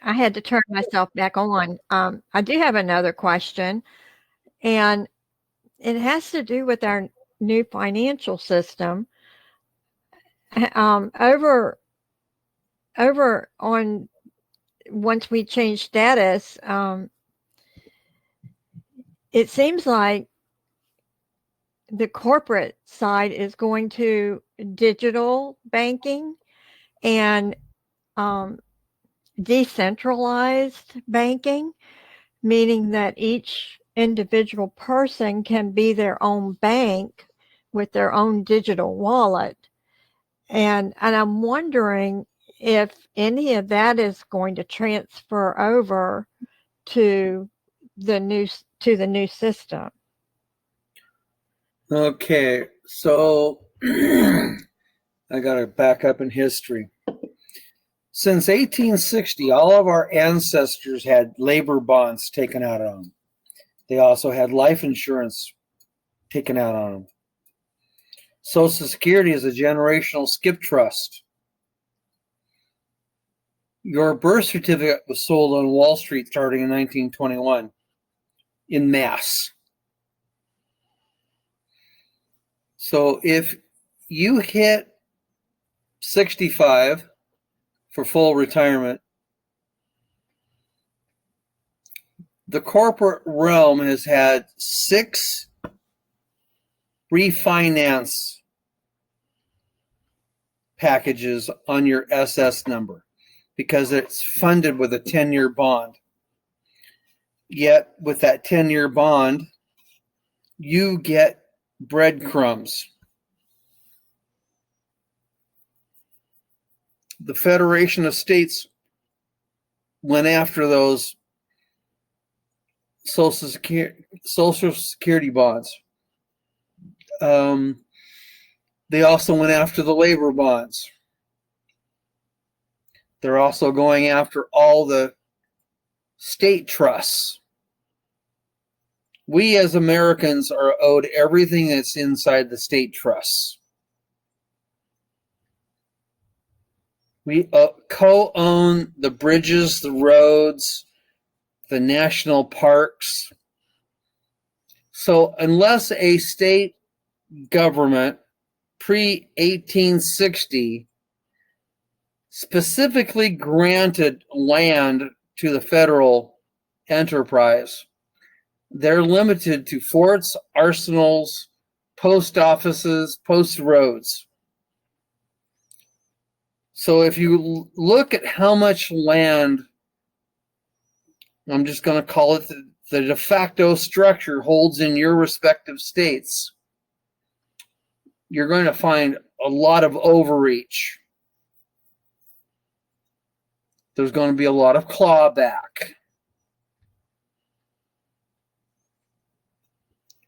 had to turn myself back on. I do have another question, and it has to do with our new financial system. Over on once we change status, it seems like the corporate side is going to digital banking and decentralized banking, meaning that each individual person can be their own bank with their own digital wallet. And I'm wondering if any of that is going to transfer over to the new system. Okay, so I got to back up in history. Since 1860, all of our ancestors had labor bonds taken out on them. They also had life insurance taken out on them. Social Security is a generational skip trust. Your birth certificate was sold on Wall Street starting in 1921 in mass. So if you hit 65 for full retirement, the corporate realm has had 6 refinance packages on your SS number because it's funded with a 10-year bond. Yet with that 10-year bond, you get breadcrumbs. The Federation of States went after those Social Security bonds. They also went after the labor bonds. They're also going after all the state trusts. We as Americans are owed everything that's inside the state trusts. We co-own the bridges, the roads, the national parks. So unless a state government pre-1860 specifically granted land to the federal enterprise, they're limited to forts, arsenals, post offices, post roads. So if you look at how much land, I'm just going to call it the de facto structure holds in your respective states, you're going to find a lot of overreach. There's going to be a lot of clawback.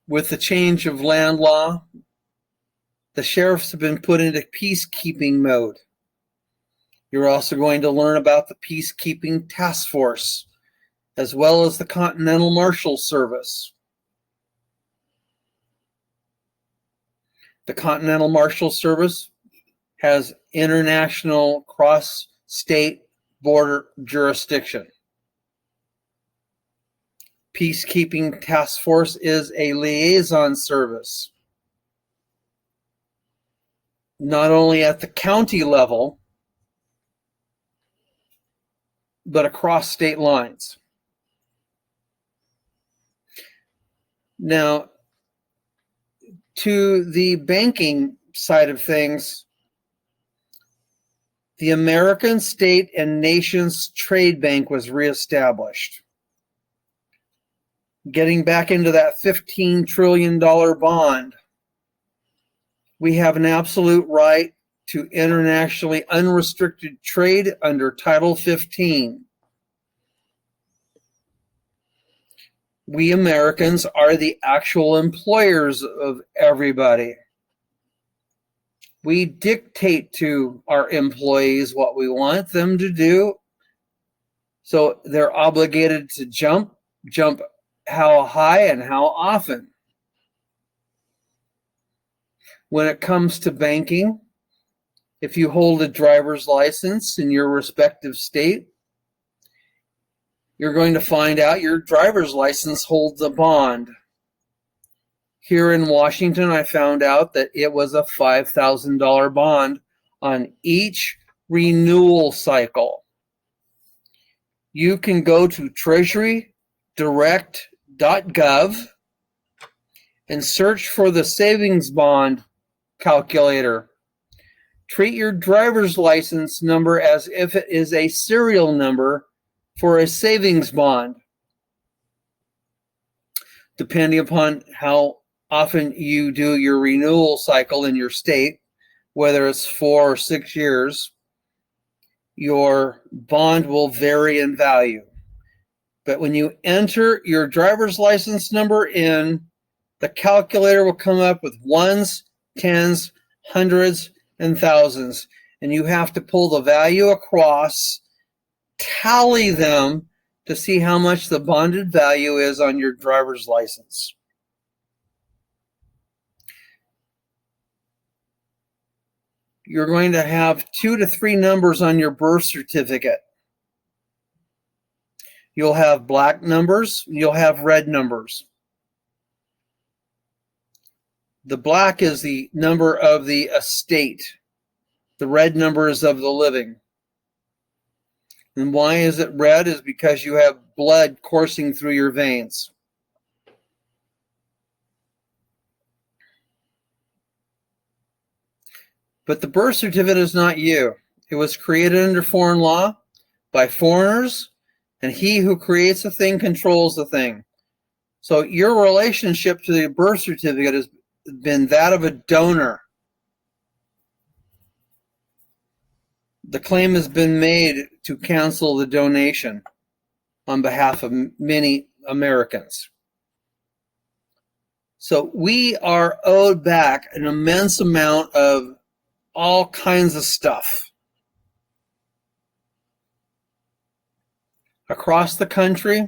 With the change of land law, the sheriffs have been put into peacekeeping mode. You're also going to learn about the Peacekeeping Task Force, as well as the Continental Marshal Service. The Continental Marshal Service has international cross-state border jurisdiction. Peacekeeping Task Force is a liaison service, not only at the county level, but across state lines. Now, to the banking side of things, the American State and Nations Trade Bank was reestablished. getting back into that $15 trillion bond, we have an absolute right to internationally unrestricted trade under Title 15. We Americans are the actual employers of everybody. We dictate to our employees what we want them to do. So they're obligated to jump how high and how often. When it comes to banking, if you hold a driver's license in your respective state, you're going to find out your driver's license holds a bond. Here in Washington, I found out that it was a $5,000 bond on each renewal cycle. You can go to treasurydirect.gov and search for the savings bond calculator. Treat your driver's license number as if it is a serial number for a savings bond. Depending upon how often you do your renewal cycle in your state, whether it's 4 or 6 years, your bond will vary in value. But when you enter your driver's license number in, the calculator will come up with ones, tens, hundreds, and thousands. And you have to pull the value across, tally them to see how much the bonded value is on your driver's license. You're going to have 2 to 3 numbers on your birth certificate. You'll have black numbers, you'll have red numbers. The black is the number of the estate. The red number is of the living. And why is it red? Is because you have blood coursing through your veins. But the birth certificate is not you. It was created under foreign law by foreigners, and he who creates a thing controls the thing. So your relationship to the birth certificate has been that of a donor. The claim has been made to cancel the donation on behalf of many Americans. So we are owed back an immense amount of all kinds of stuff. Across the country,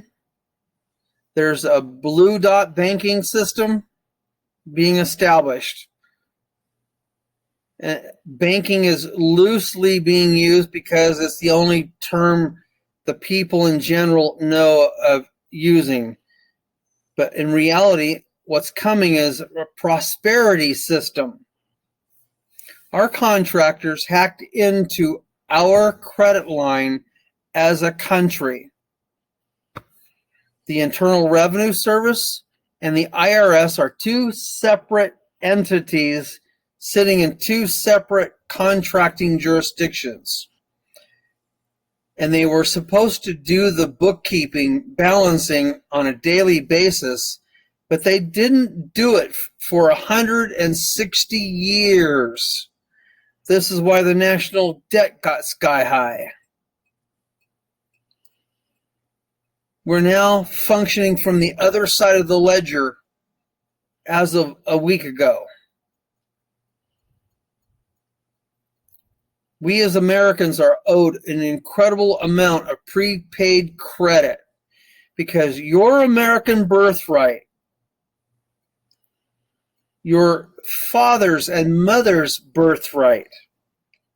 there's a blue dot banking system being established. Banking is loosely being used because it's the only term the people in general know of using. But in reality, what's coming is a prosperity system. Our contractors hacked into our credit line as a country. The Internal Revenue Service and the IRS are 2 separate entities sitting in 2 separate contracting jurisdictions. And they were supposed to do the bookkeeping, balancing on a daily basis, but they didn't do it for 160 years. This is why the national debt got sky high. We're now functioning from the other side of the ledger as of a week ago. We as Americans are owed an incredible amount of prepaid credit because your American birthright, your father's and mother's birthright,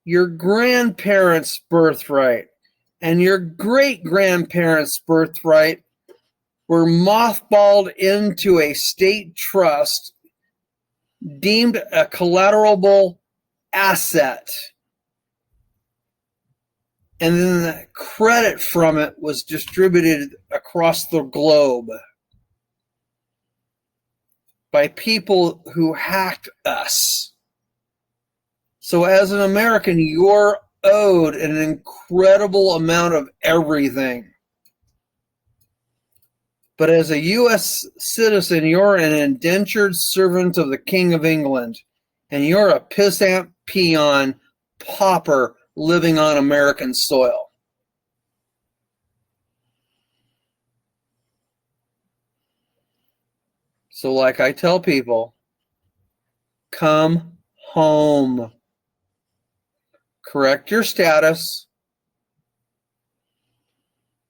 your grandparents' birthright, and your great-grandparents' birthright were mothballed into a state trust deemed a collaterable asset. And then the credit from it was distributed across the globe by people who hacked us. So as an American, you're owed an incredible amount of everything. but as a U.S. citizen, you're an indentured servant of the King of England, and you're a pissant peon pauper living on American soil. So like I tell people, come home. Correct your status.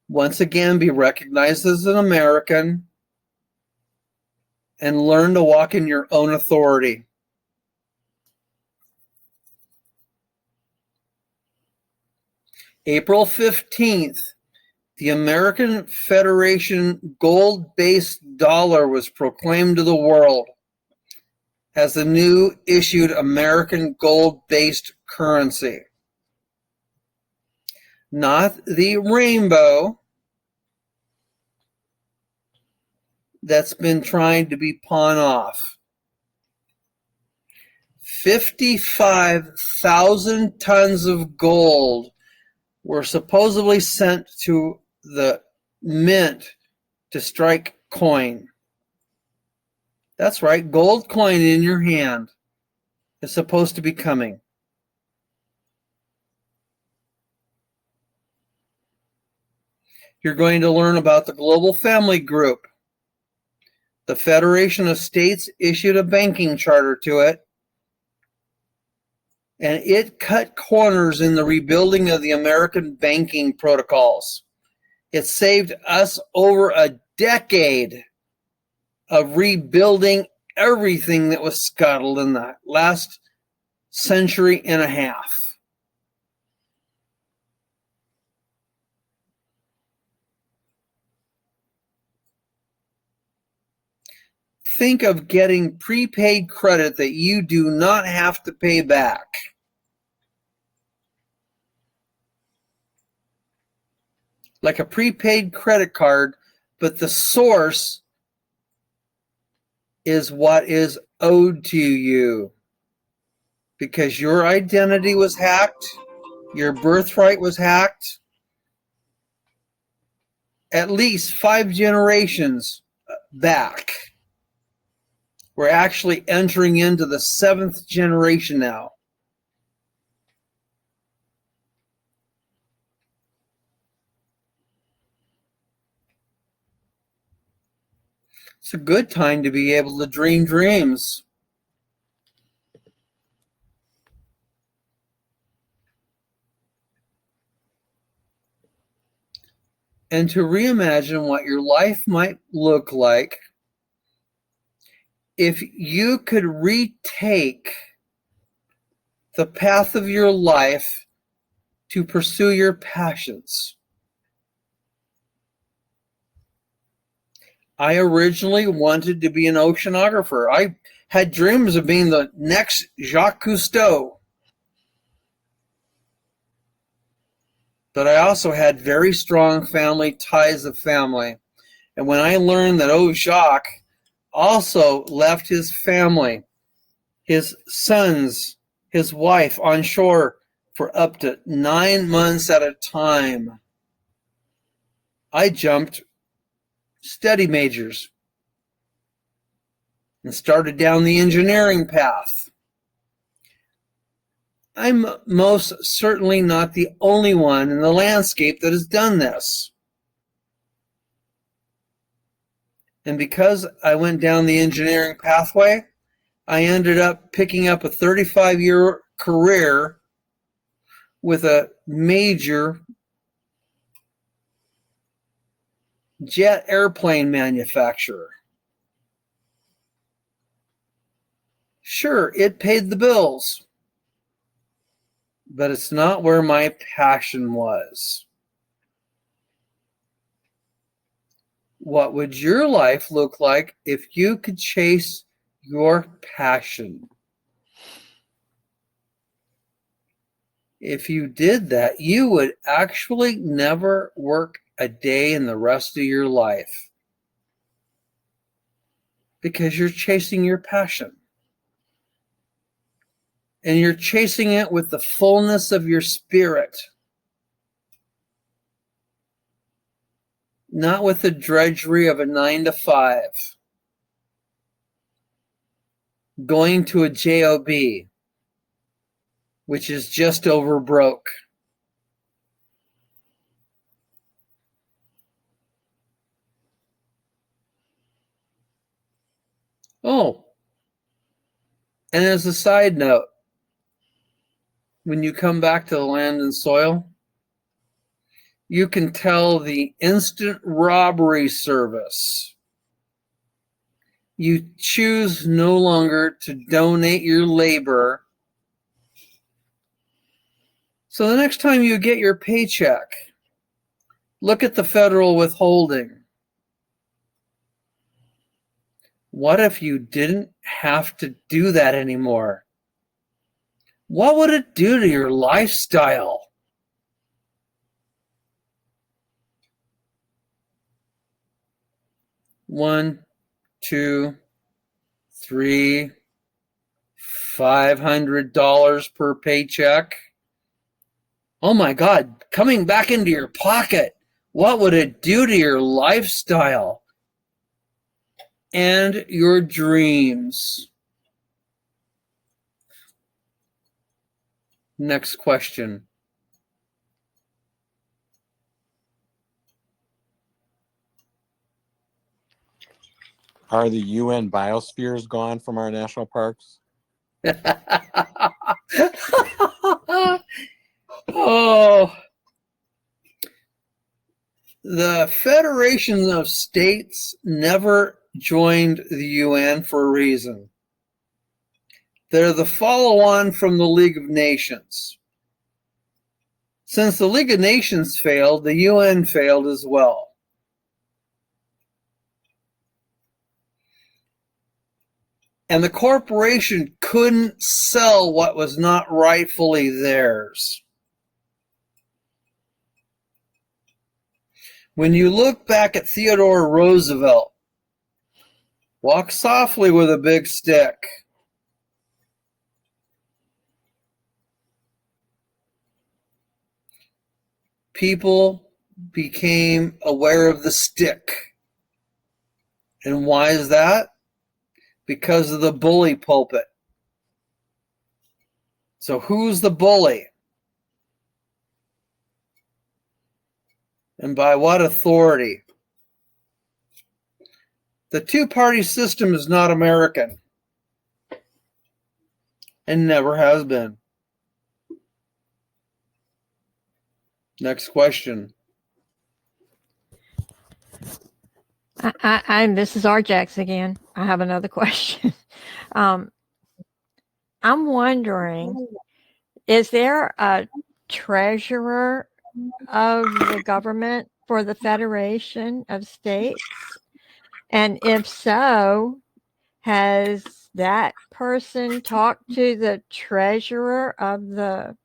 Once again, be recognized as an American and learn to walk in your own authority. April 15th, the American Federation gold-based dollar was proclaimed to the world as the new issued American gold-based currency. Not the rainbow that's been trying to be pawned off. 55,000 tons of gold were supposedly sent to the mint to strike coin. That's right, gold coin in your hand is supposed to be coming. You're going to learn about the Global Family Group. The Federation of States issued a banking charter to it, and it cut corners in the rebuilding of the American banking protocols. It saved us over a decade of rebuilding everything that was scuttled in the last century and a half. Think of getting prepaid credit that you do not have to pay back. Like a prepaid credit card, but the source is what is owed to you. Because your identity was hacked, your birthright was hacked. At least 5 generations back. We're actually entering into the 7th generation now. It's a good time to be able to dream dreams. And to reimagine what your life might look like if you could retake the path of your life to pursue your passions. I originally wanted to be an oceanographer. I had dreams of being the next Jacques Cousteau. But I also had very strong family ties of family. And when I learned that Jacques also left his family, his sons, his wife on shore for up to 9 months at a time, I jumped study majors and started down the engineering path. I'm most certainly not the only one in the landscape that has done this. And because I went down the engineering pathway, I ended up picking up a 35-year career with a major jet airplane manufacturer. Sure, it paid the bills, but it's not where my passion was. What would your life look like if you could chase your passion? If you did that, you would actually never work a day in the rest of your life because you're chasing your passion. And you're chasing it with the fullness of your spirit. not with the drudgery of a 9 to 5, going to a job, which is just over broke. Oh, and as a side note, when you come back to the land and soil, you can tell the instant robbery service you choose no longer to donate your labor. So the next time you get your paycheck, look at the federal withholding. What if you didn't have to do that anymore? What would it do to your lifestyle? $1, $2, $3, $500 per paycheck. Oh my God, coming back into your pocket. What would it do to your lifestyle and your dreams? Next question. Are the UN biospheres gone from our national parks? Oh, the Federation of States never joined the UN for a reason. They're the follow-on from the League of Nations. Since the League of Nations failed, the UN failed as well. And the corporation couldn't sell what was not rightfully theirs. When you look back at Theodore Roosevelt, walk softly with a big stick. People became aware of the stick. And why is that? Because of the bully pulpit. So who's the bully? And by what authority? The two-party system is not American and never has been. Next question. This is Arjax again. I have another question. I'm wondering, is there a treasurer of the government for the Federation of States? And if so, has that person talked to the treasurer of the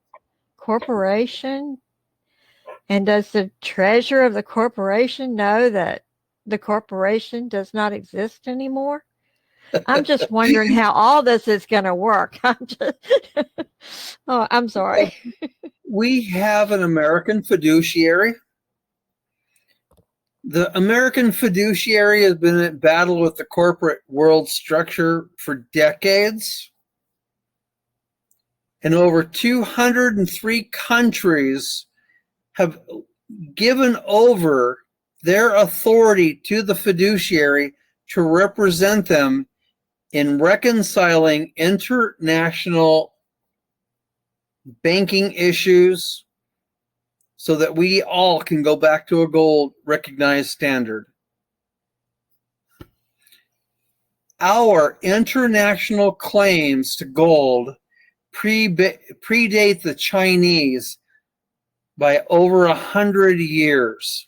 corporation? And does the treasurer of the corporation know that the corporation does not exist anymore? I'm just wondering how all this is going to work. I'm sorry. We have an American fiduciary. The American fiduciary has been at battle with the corporate world structure for decades. And over 203 countries have given over their authority to the fiduciary to represent them in reconciling international banking issues so that we all can go back to a gold recognized standard. Our international claims to gold predate the Chinese by over 100 years.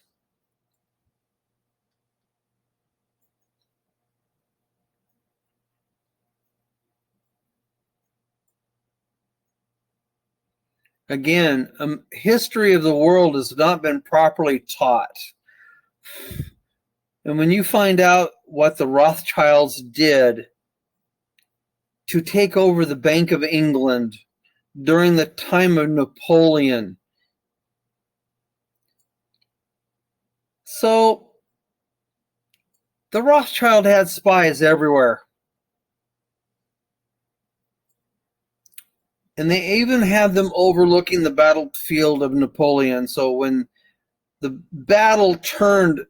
Again, history of the world has not been properly taught. And when you find out what the Rothschilds did to take over the Bank of England during the time of Napoleon. So The Rothschild had spies everywhere. And they even had them overlooking the battlefield of Napoleon. So when the battle turned,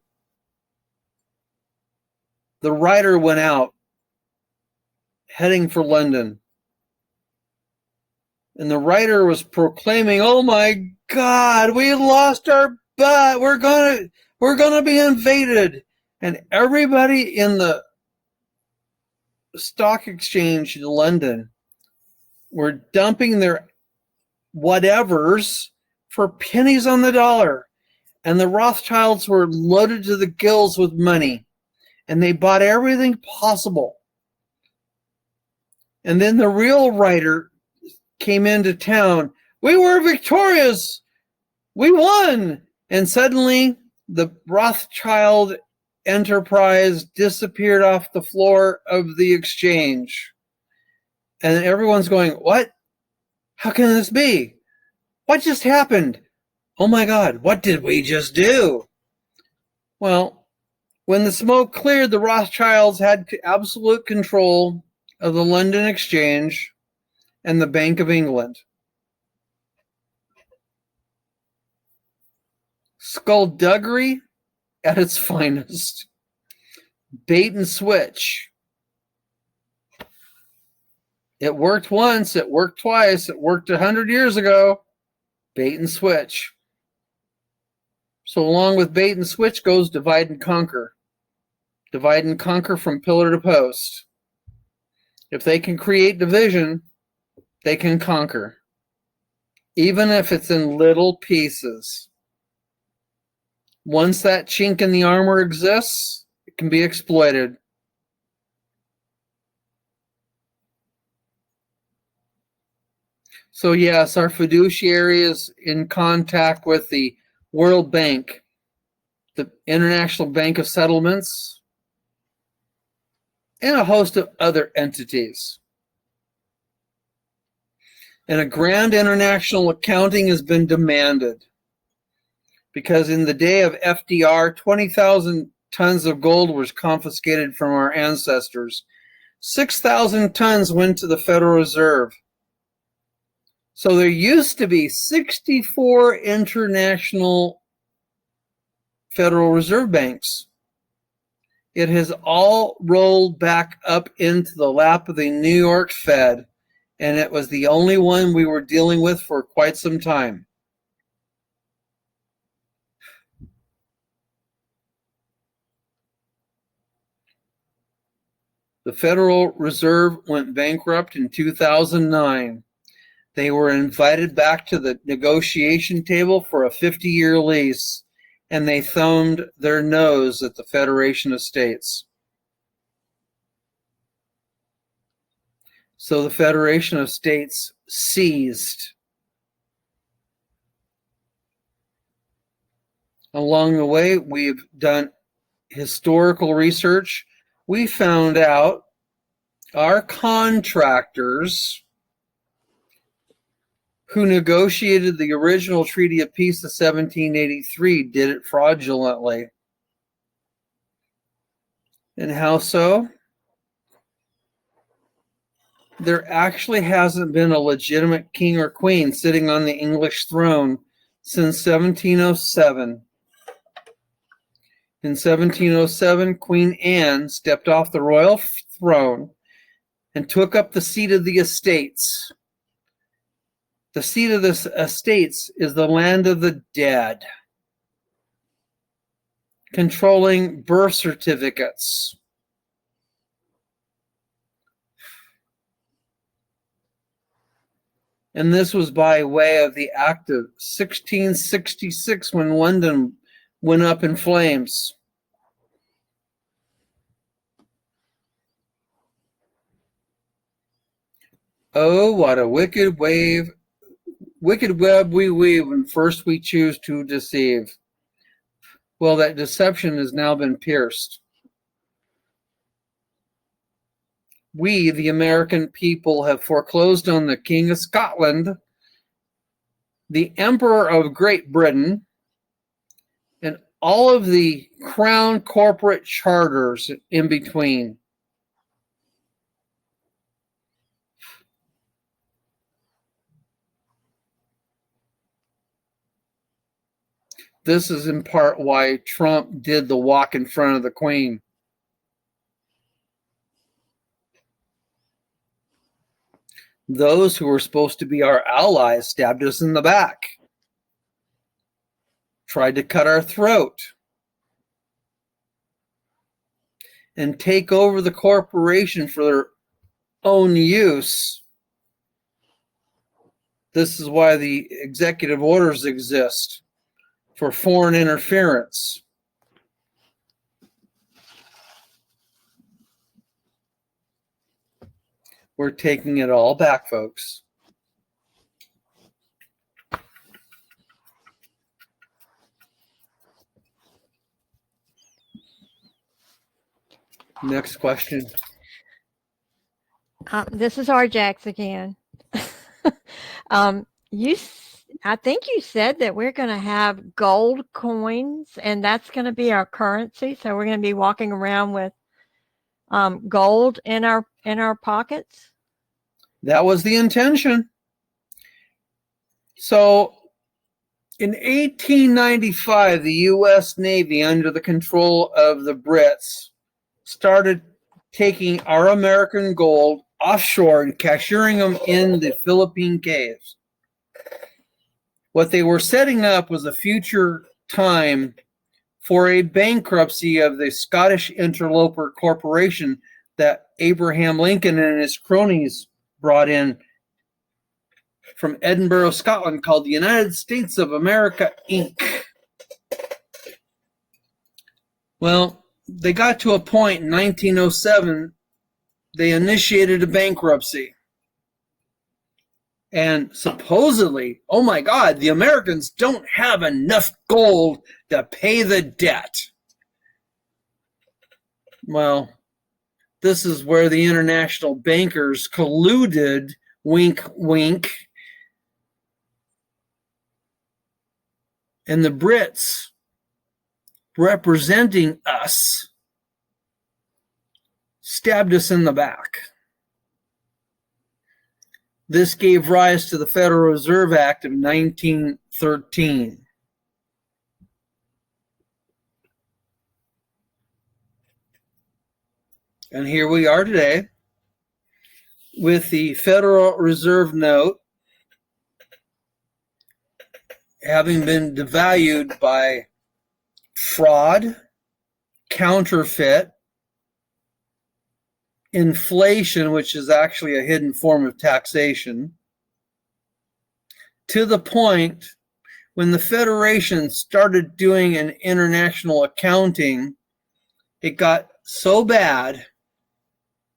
the rider went out, heading for London. And the writer was proclaiming, "Oh my God, we lost our butt. We're gonna be invaded." And everybody in the stock exchange in London were dumping their whatevers for pennies on the dollar. And the Rothschilds were loaded to the gills with money. And they bought everything possible. And then the real writer came into town. "We were victorious. We won." And suddenly the Rothschild enterprise disappeared off the floor of the exchange. And everyone's going, "What? How can this be? What just happened? Oh my God, what did we just do?" Well, when the smoke cleared, the Rothschilds had absolute control of the London Exchange and the Bank of England. Skullduggery at its finest. Bait and switch. It worked once, it worked twice, it worked 100 years ago. Bait and switch. So along with bait and switch goes divide and conquer. Divide and conquer from pillar to post. If they can create division, they can conquer. Even if it's in little pieces. Once that chink in the armor exists, it can be exploited. So yes, our fiduciary is in contact with the World Bank, the International Bank of Settlements, and a host of other entities. And a grand international accounting has been demanded. Because in the day of FDR, 20,000 tons of gold was confiscated from our ancestors. 6,000 tons went to the Federal Reserve. So there used to be 64 international Federal Reserve banks. It has all rolled back up into the lap of the New York Fed, and it was the only one we were dealing with for quite some time. The Federal Reserve went bankrupt in 2009. They were invited back to the negotiation table for a 50-year lease, and they thumbed their nose at the Federation of States. So the Federation of States seized. Along the way, we've done historical research. We found out our contractors who negotiated the original Treaty of Peace of 1783 did it fraudulently. And how so? There actually hasn't been a legitimate king or queen sitting on the English throne since 1707. In 1707, Queen Anne stepped off the royal throne and took up the seat of the estates. The seat of the estates is the land of the dead, controlling birth certificates. And this was by way of the Act of 1666 when London went up in flames. Oh, what a wicked web we weave when first we choose to deceive. Well, that deception has now been pierced. We, the American people, have foreclosed on the King of Scotland, the Emperor of Great Britain, and all of the crown corporate charters in between. This is in part why Trump did the walk in front of the Queen. Those who were supposed to be our allies stabbed us in the back, tried to cut our throat, and take over the corporation for their own use. This is why the executive orders exist, for foreign interference. We're taking it all back, folks. Next question. This is Arjax again. I think you said that we're going to have gold coins, and that's going to be our currency. So we're going to be walking around with gold in our pockets. That was the intention. So in 1895, the U.S. Navy, under the control of the Brits, started taking our American gold offshore and cashiering them in the Philippine caves. What they were setting up was a future time for a bankruptcy of the Scottish Interloper Corporation that Abraham Lincoln and his cronies brought in from Edinburgh, Scotland, called the United States of America, Inc. Well, they got to a point in 1907, they initiated a bankruptcy. And supposedly, oh my God, the Americans don't have enough gold to pay the debt. Well, this is where the international bankers colluded, wink, wink. And the Brits, representing us, stabbed us in the back. This gave rise to the Federal Reserve Act of 1913. And here we are today with the Federal Reserve note having been devalued by fraud, counterfeit, inflation, which is actually a hidden form of taxation, to the point when the Federation started doing an international accounting, it got so bad,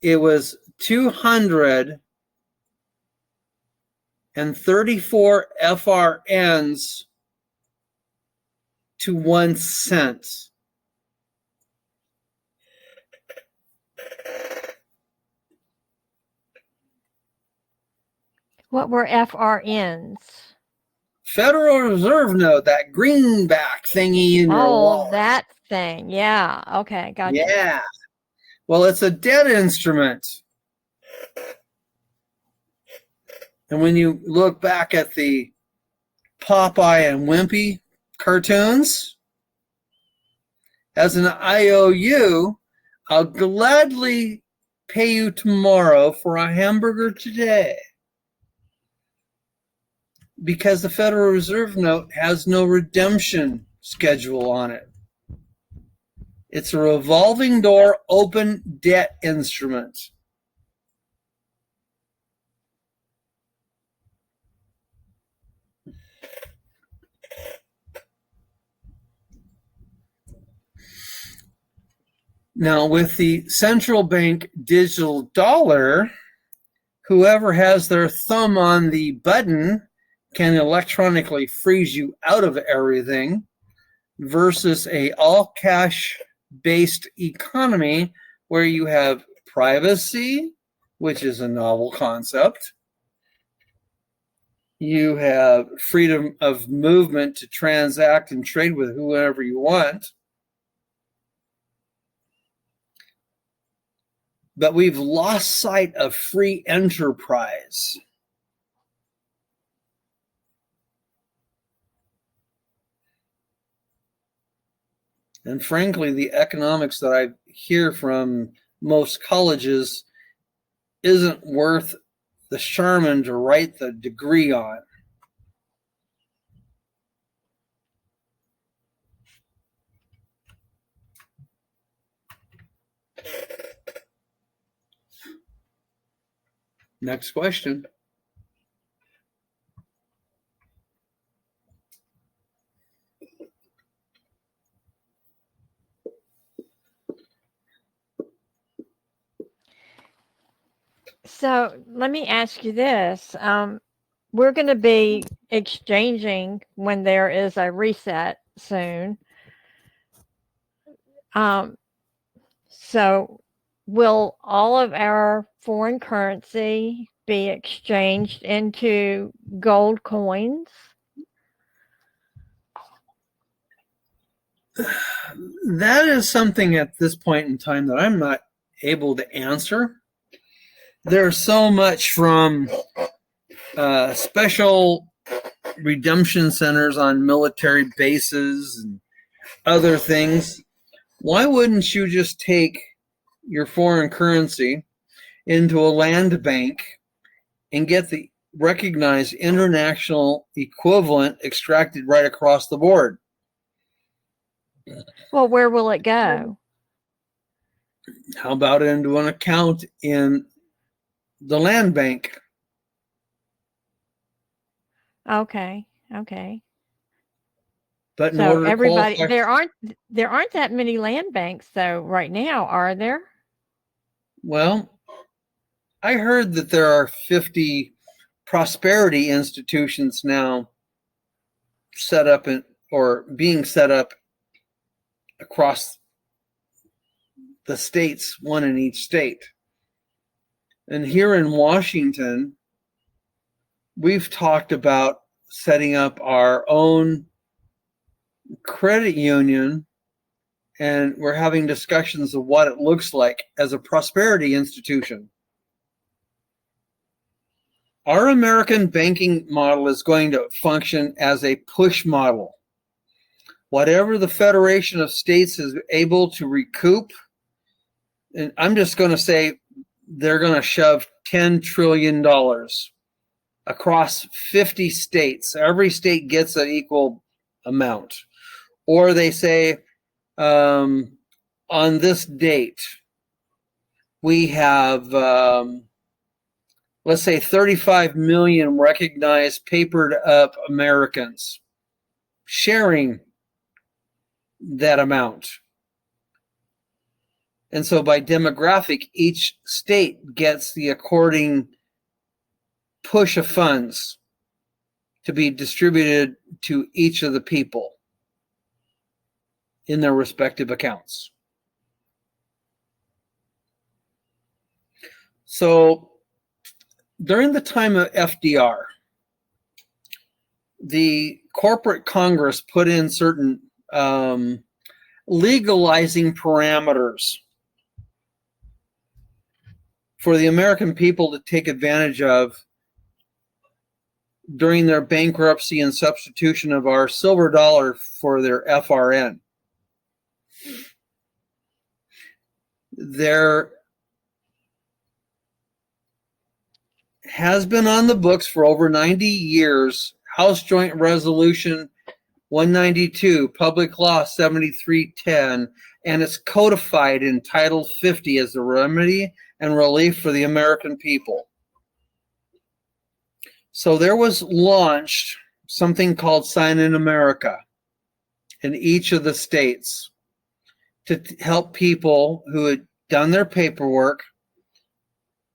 it was 234 FRNs to 1 cent. What were FRNs? Federal Reserve note, that greenback thingy in your wall. Oh, that thing. Yeah. Okay. Gotcha. Yeah. Well, it's a debt instrument. And when you look back at the Popeye and Wimpy cartoons, as an IOU, I'll gladly pay you tomorrow for a hamburger today. Because the Federal Reserve note has no redemption schedule on it. It's a revolving door open debt instrument. Now, with the central bank digital dollar, whoever has their thumb on the button can electronically freeze you out of everything, versus a all cash based economy where you have privacy, which is a novel concept. You have freedom of movement to transact and trade with whoever you want. But we've lost sight of free enterprise. And frankly, the economics that I hear from most colleges isn't worth the Charmin to write the degree on. Next question. So let me ask you this. We're going to be exchanging when there is a reset soon. So will all of our foreign currency be exchanged into gold coins? That is something at this point in time that I'm not able to answer. There's so much from special redemption centers on military bases and other things. Why wouldn't you just take your foreign currency into a land bank and get the recognized international equivalent extracted right across the board? Well, where will it go? How about into an account in the land bank? Okay. But in So order to everybody, qualify, there aren't that many land banks though right now, are there? well, I heard that there are 50 prosperity institutions now set up or being set up across the states, one in each state. And here in Washington, we've talked about setting up our own credit union, and we're having discussions of what it looks like as a prosperity institution. Our American banking model is going to function as a push model. Whatever the Federation of States is able to recoup, and I'm just going to say they're going to shove $10 trillion across 50 states. Every state gets an equal amount. Or they say, on this date, we have, let's say, 35 million recognized papered up Americans sharing that amount. And so by demographic, each state gets the according push of funds to be distributed to each of the people in their respective accounts. So during the time of FDR, the corporate Congress put in certain legalizing parameters for the American people to take advantage of during their bankruptcy and substitution of our silver dollar for their FRN. There has been on the books for over 90 years House Joint Resolution 192, Public Law 7310, and it's codified in Title 50 as the remedy and relief for the American people. So there was launched something called Sign in America in each of the states to help people who had done their paperwork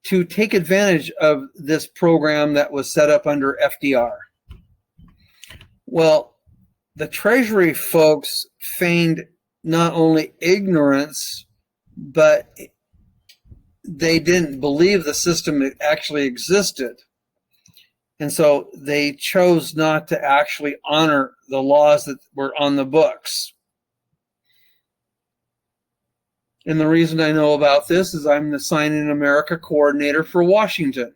to take advantage of this program that was set up under FDR. Well, the Treasury folks feigned not only ignorance, but they didn't believe the system actually existed. And so they chose not to actually honor the laws that were on the books. And the reason I know about this is I'm the Sign in America coordinator for Washington.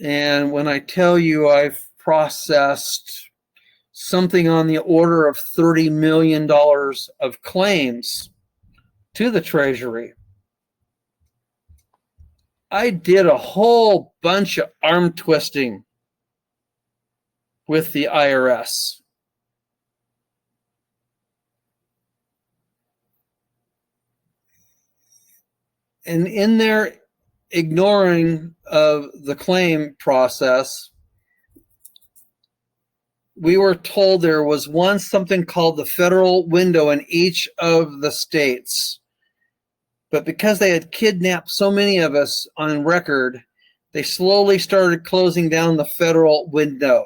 And when I tell you I've processed something on the order of $30 million of claims to the Treasury, I did a whole bunch of arm twisting with the IRS. And in their ignoring of the claim process, we were told there was once something called the federal window in each of the states. But because they had kidnapped so many of us on record, they slowly started closing down the federal window.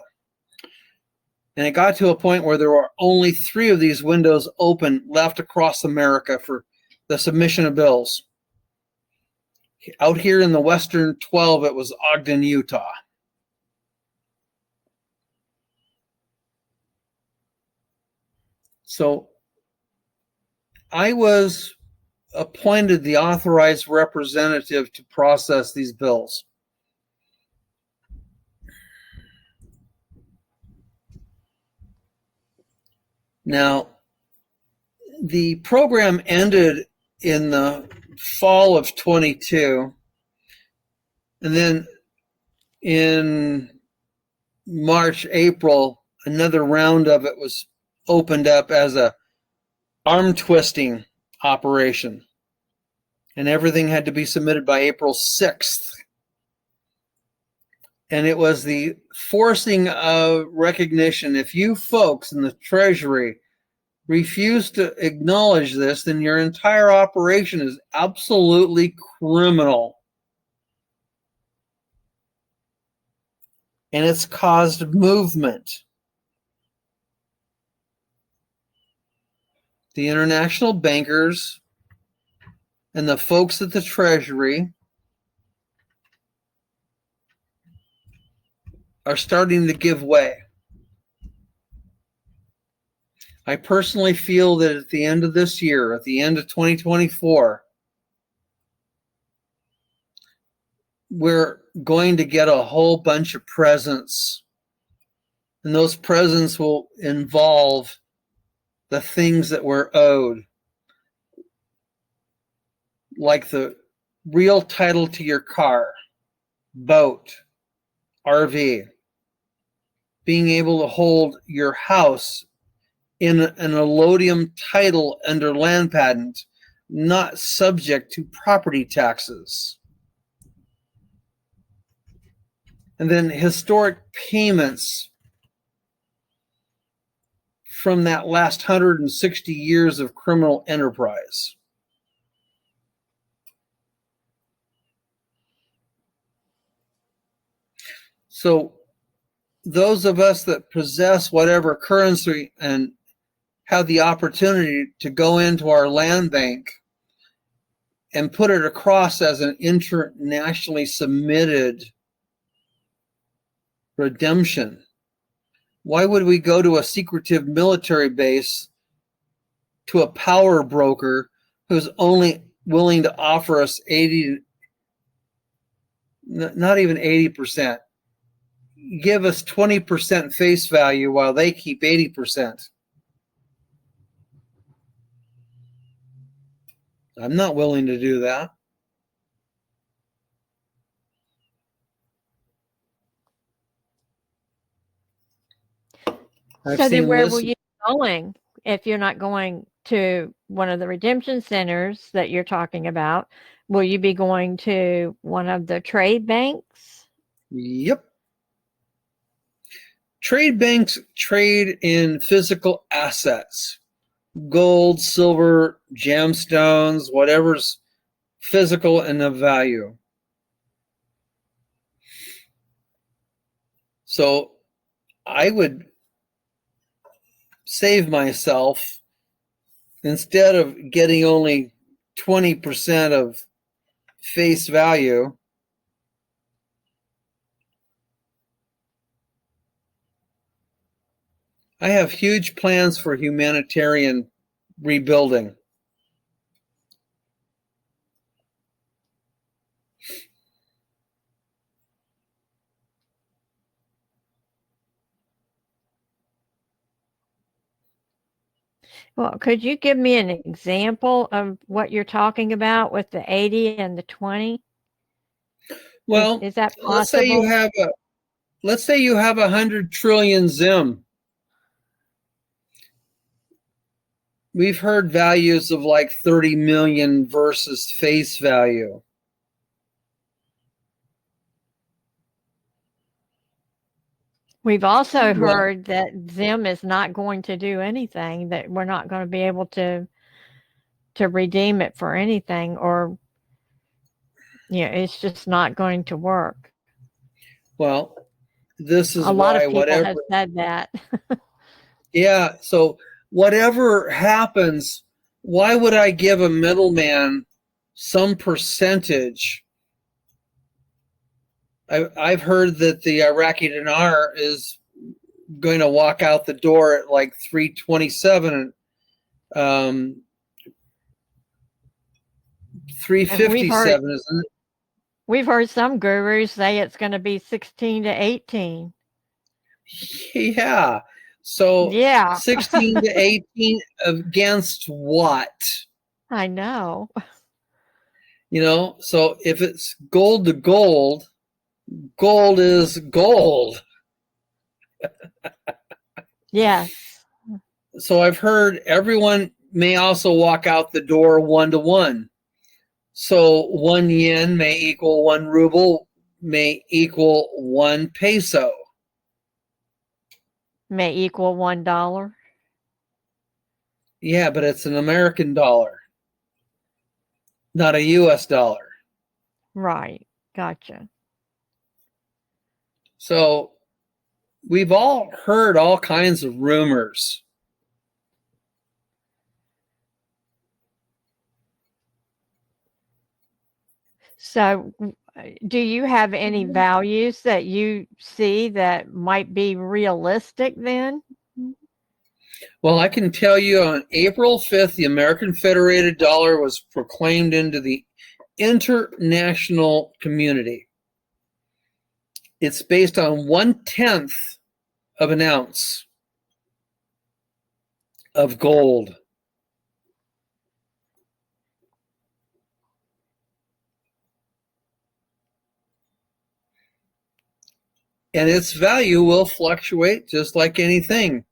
And it got to a point where there were only 3 of these windows open left across America for the submission of bills. Out here in the Western 12, it was Ogden, Utah. So I was appointed the authorized representative to process these bills. Now, the program ended in the fall of 22, and then in March, April, another round of it was opened up as a arm twisting operation, and everything had to be submitted by April 6th. And it was the forcing of recognition. If you folks in the Treasury refuse to acknowledge this, then your entire operation is absolutely criminal. And it's caused movement. The international bankers and the folks at the Treasury are starting to give way. I personally feel that at the end of this year, at the end of 2024, we're going to get a whole bunch of presents. And those presents will involve the things that we're owed, like the real title to your car, boat, RV, being able to hold your house in an allodium title under land patent, not subject to property taxes. And then historic payments from that last 160 years of criminal enterprise. So those of us that possess whatever currency and have the opportunity to go into our land bank and put it across as an internationally submitted redemption, why would we go to a secretive military base to a power broker who's only willing to offer us 80, not even 80%, give us 20% face value while they keep 80%? I'm not willing to do that. So then where will you be going if you're not going to one of the redemption centers that you're talking about? Will you be going to one of the trade banks? Yep. Trade banks trade in physical assets, gold, silver, gemstones, whatever's physical and of value. So I would save myself, instead of getting only 20% of face value. I have huge plans for humanitarian rebuilding. Well, could you give me an example of what you're talking about with the 80 and the 20? Well, is that possible? let's say you have 100 trillion Zim. We've heard values of like 30 million versus face value. We've also heard that Zim is not going to do anything, that we're not going to be able to redeem it for anything, or it's just not going to work. Well, this is a lot why of people have said that. Yeah, so whatever happens, why would I give a middleman some percentage? I've heard that the Iraqi dinar is going to walk out the door at like 327, 357, isn't it? We've heard some gurus say it's going to be 16 to 18. Yeah. So yeah. 16 to 18 against what? I know. So if it's gold to gold, gold is gold. Yes. So I've heard everyone may also walk out the door 1-to-1. So 1 yen may equal 1 ruble, may equal 1 peso. May equal $1. Yeah, but it's an American dollar, not a US dollar. Right. Gotcha. So we've all heard all kinds of rumors. So do you have any values that you see that might be realistic then? Well, I can tell you on April 5th, the American Federated Dollar was proclaimed into the international community. It's based on 1/10 of an ounce of gold. And its value will fluctuate just like anything.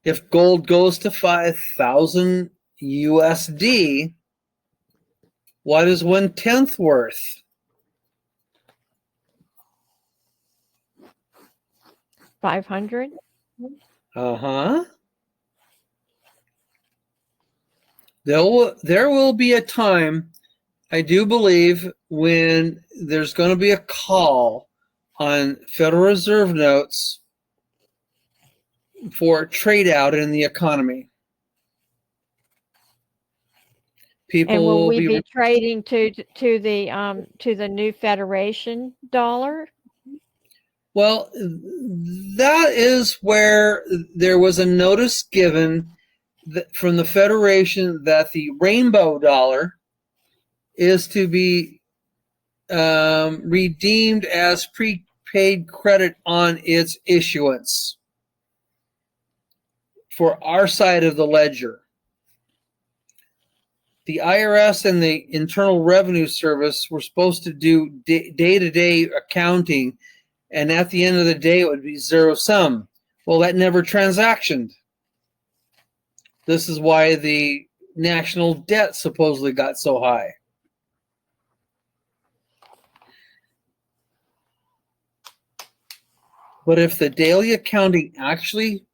If gold goes to 5,000 USD, what is 1/10 worth? 500? Uh-huh. There will be a time, I do believe, when there's going to be a call on Federal Reserve notes for trade out in the economy. People and will we be trading to the new Federation dollar? Well, that is where there was a notice given from the Federation that the rainbow dollar is to be redeemed as prepaid credit on its issuance for our side of the ledger. The IRS and the Internal Revenue Service were supposed to do day-to-day accounting, and at the end of the day, it would be zero sum. Well, that never transactioned. This is why the national debt supposedly got so high. But if the daily accounting actually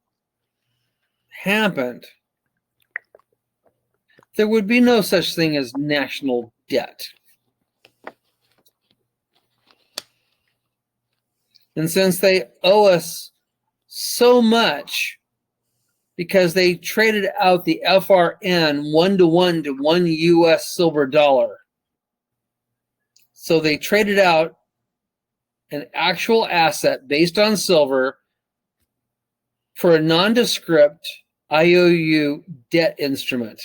happened, there would be no such thing as national debt. And since they owe us so much because they traded out the FRN 1-to-1 to 1 US silver dollar, So they traded out an actual asset based on silver for a nondescript IOU debt instrument.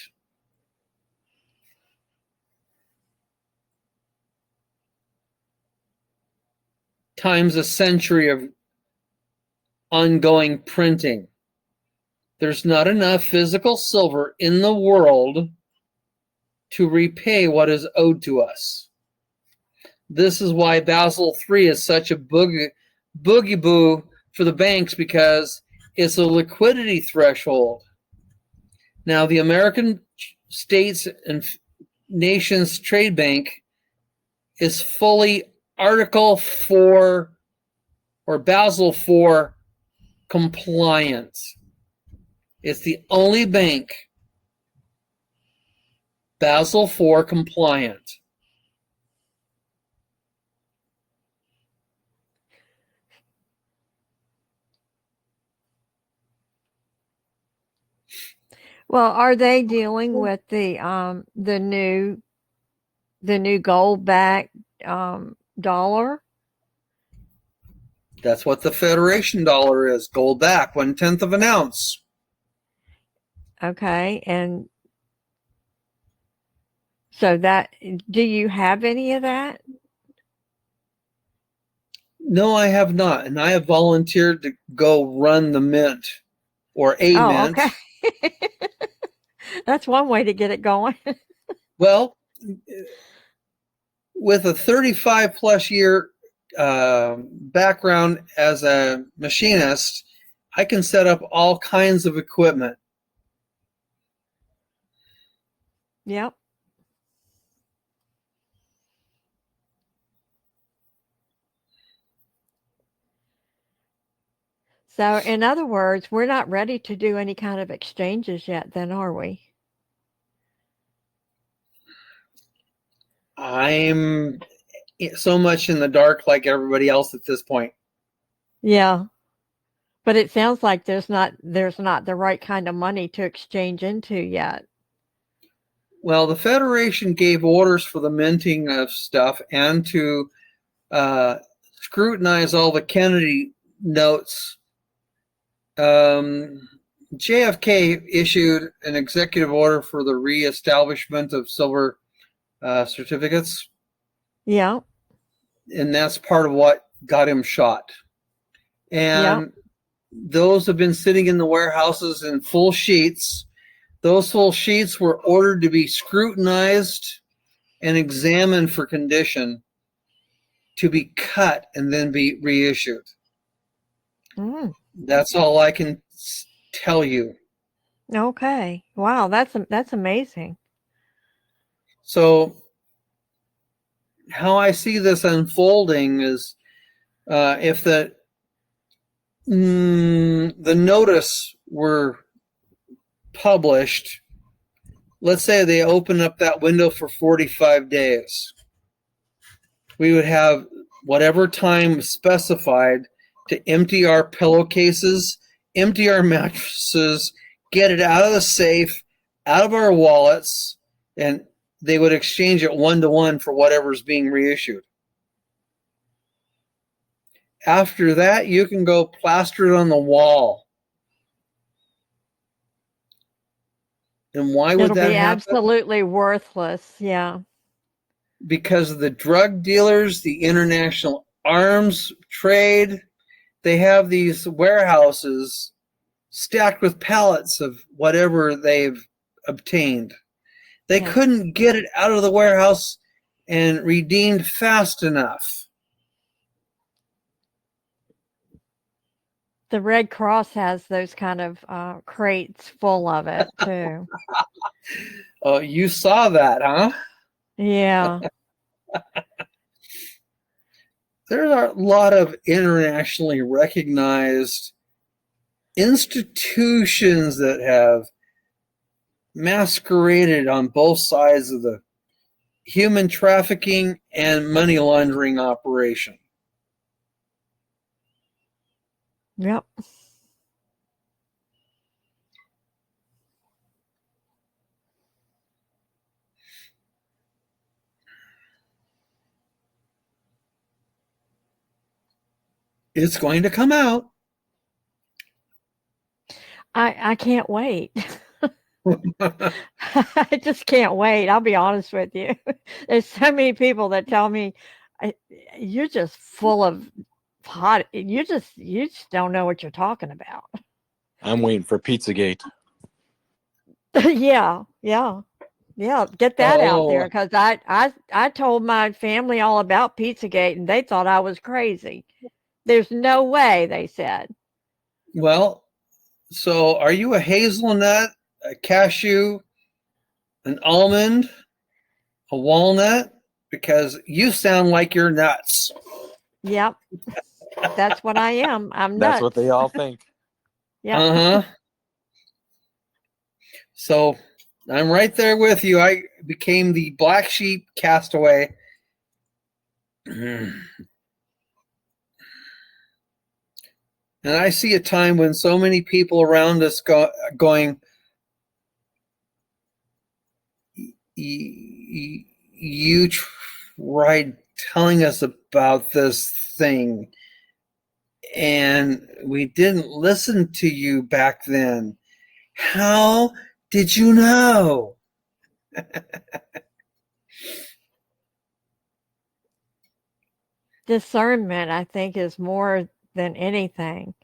Times a century of ongoing printing. There's not enough physical silver in the world to repay what is owed to us. This is why Basel III is such a boogie-boo for the banks, because it's a liquidity threshold. Now, the American States and Nations Trade Bank is fully Article 4 or Basel IV compliant. It's the only bank Basel IV compliant. Well, are they dealing with the new gold backed dollar? That's what the Federation dollar is. Gold back, 1/10 of an ounce. Okay, and so that, do you have any of that? No, I have not. And I have volunteered to go run the mint or a Oh, mint. okay. That's one way to get it going. Well, with a 35 plus year background as a machinist, I can set up all kinds of equipment. Yep. So, in other words, we're not ready to do any kind of exchanges yet, then, are we? I'm so much in the dark like everybody else at this point. Yeah. But it sounds like there's not the right kind of money to exchange into yet. Well, the Federation gave orders for the minting of stuff and to scrutinize all the Kennedy notes. JFK issued an executive order for the reestablishment of silver certificates. Yeah. And that's part of what got him shot. And those have been sitting in the warehouses in full sheets. Those full sheets were ordered to be scrutinized and examined for condition, to be cut and then be reissued. Mm. That's all I can tell you. Okay. Wow, that's amazing. So how I see this unfolding is if the notice were published, let's say they open up that window for 45 days, we would have whatever time specified to empty our pillowcases, empty our mattresses, get it out of the safe, out of our wallets, and they would exchange it 1-to-1 for whatever's being reissued. After that, you can go plaster it on the wall. And why would It'll that be happen? absolutely worthless. Yeah. Because of the drug dealers, the international arms trade, they have these warehouses stacked with pallets of whatever they've obtained. They couldn't get it out of the warehouse and redeemed fast enough. The Red Cross has those kind of crates full of it too. Oh, you saw that, huh? Yeah. There are a lot of internationally recognized institutions that have masqueraded on both sides of the human trafficking and money laundering operation. Yep. It's going to come out. I can't wait. I just can't wait. I'll be honest with you. There's so many people that tell me, "You're just full of hot. You just don't know what you're talking about." I'm waiting for Pizzagate. Yeah, yeah, yeah. Get that out there, Oh, because I told my family all about Pizzagate, and they thought I was crazy. There's no way, they said. well, so are you a hazelnut, a cashew, an almond, a walnut? Because you sound like you're nuts. Yep, that's what I am. I'm That's what nuts. they all think. Yep. Uh-huh. So I'm right there with you. I became the black sheep castaway. And I see a time when so many people around us going, you tried telling us about this thing, and we didn't listen to you back then. How did you know? Discernment, I think, is more than anything,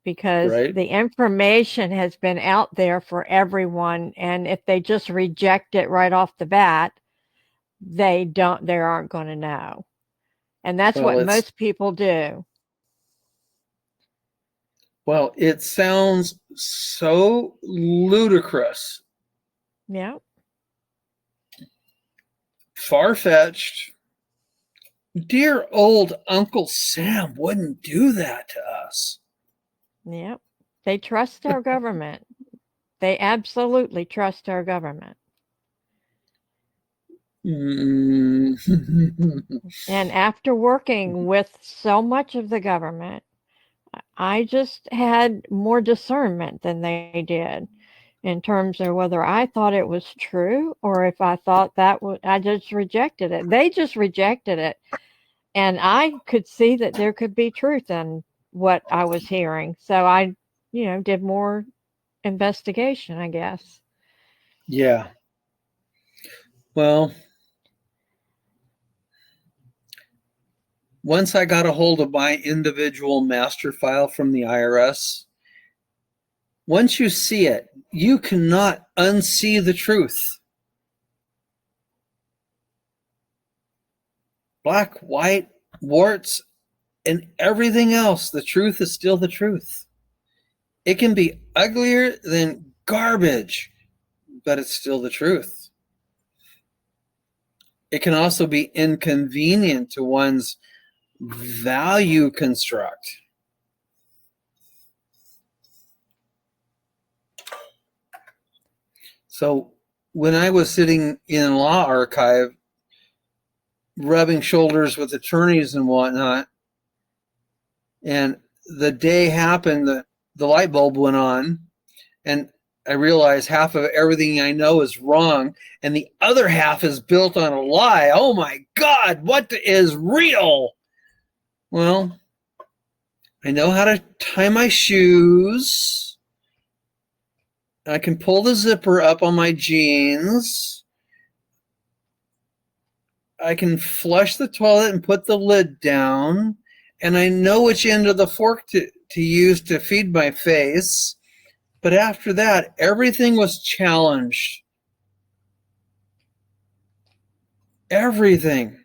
because Right? the information has been out there for everyone, and if they just reject it right off the bat, they aren't going to know. And that's Well, what most people do. it sounds so ludicrous, Yeah. far-fetched. Dear old Uncle Sam wouldn't do that to us. Yeah. They trust our government. They absolutely trust our government. Mm. And after working with so much of the government, I just had more discernment than they did, in terms of whether I thought it was true, or if I thought I just rejected it. They just rejected it. And I could see that there could be truth in what I was hearing. So I, did more investigation, I guess. Yeah. Well, once I got a hold of my individual master file from the IRS, once you see it, you cannot unsee the truth. Black, white, warts, and everything else, the truth is still the truth. It can be uglier than garbage, but it's still the truth. It can also be inconvenient to one's value construct. So when I was sitting in law archive, rubbing shoulders with attorneys and whatnot, and the day happened that the light bulb went on, and I realized half of everything I know is wrong, and the other half is built on a lie. Oh my God, what is real? Well, I know how to tie my shoes. I can pull the zipper up on my jeans. I can flush the toilet and put the lid down. And I know which end of the fork to use to feed my face. But after that, everything was challenged. Everything.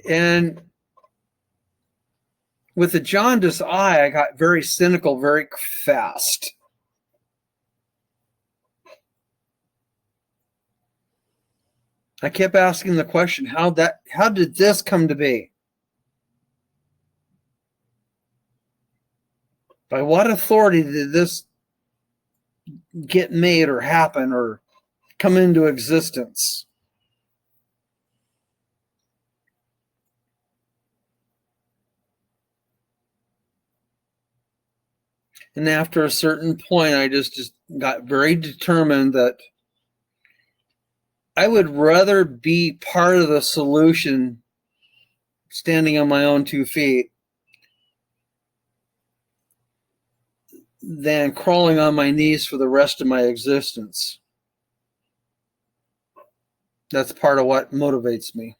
And with the jaundiced eye, I got very cynical very fast. I kept asking the question, how did this come to be? By what authority did this get made or happen or come into existence? And after a certain point, I just got very determined that I would rather be part of the solution, standing on my own 2 feet, than crawling on my knees for the rest of my existence. That's part of what motivates me.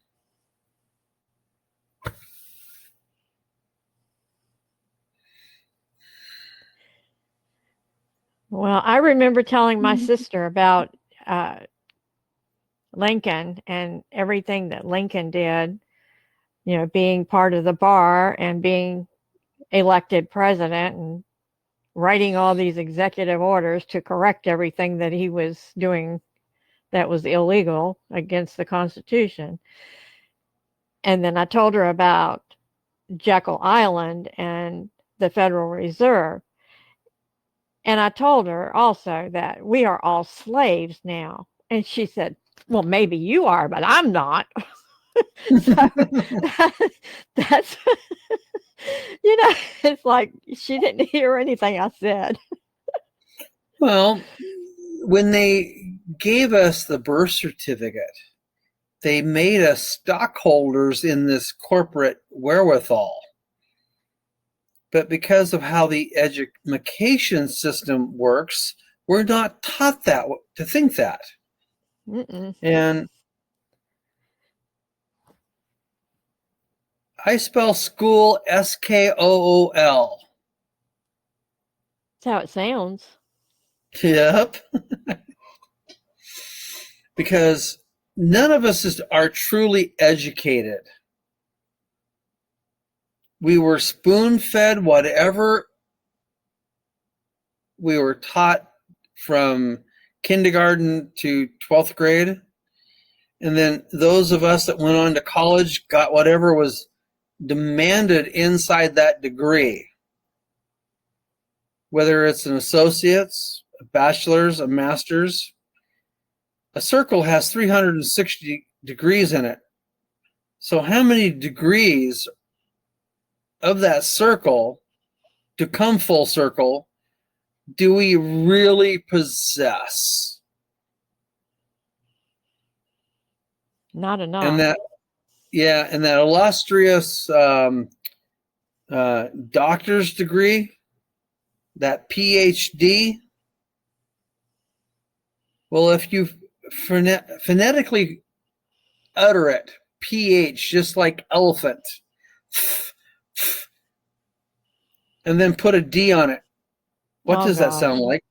Well, I remember telling my sister about Lincoln and everything that Lincoln did, being part of the bar and being elected president and writing all these executive orders to correct everything that he was doing that was illegal against the Constitution. And then I told her about Jekyll Island and the Federal Reserve. And I told her also that we are all slaves now. And she said, well, maybe you are, but I'm not. So that's, it's like she didn't hear anything I said. Well, when they gave us the birth certificate, they made us stockholders in this corporate wherewithal. But because of how the education system works, we're not taught that to think that. Mm-mm. And I spell school SKOOL. That's how it sounds. Yep. Because none of us are truly educated. We were spoon-fed whatever we were taught from kindergarten to 12th grade. And then those of us that went on to college got whatever was demanded inside that degree. Whether it's an associate's, a bachelor's, a master's. A circle has 360 degrees in it. So how many degrees of that circle to come full circle do we really possess? Not enough. And that illustrious doctor's degree, that PhD, well, if you phonetically utter it, PH, just like elephant, and then put a D on it, what does that sound like?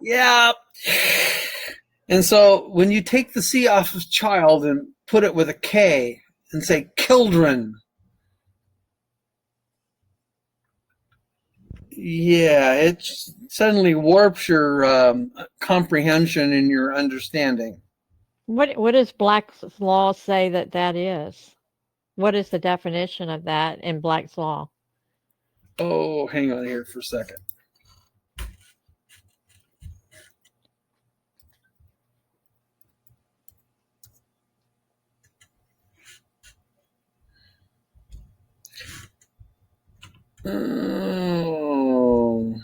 Yeah. And so when you take the C off of child and put it with a K and say children, yeah, it suddenly warps your comprehension and your understanding. What does Black's law say that is? What is the definition of that in Black's law? Oh, hang on here for a second. Oh.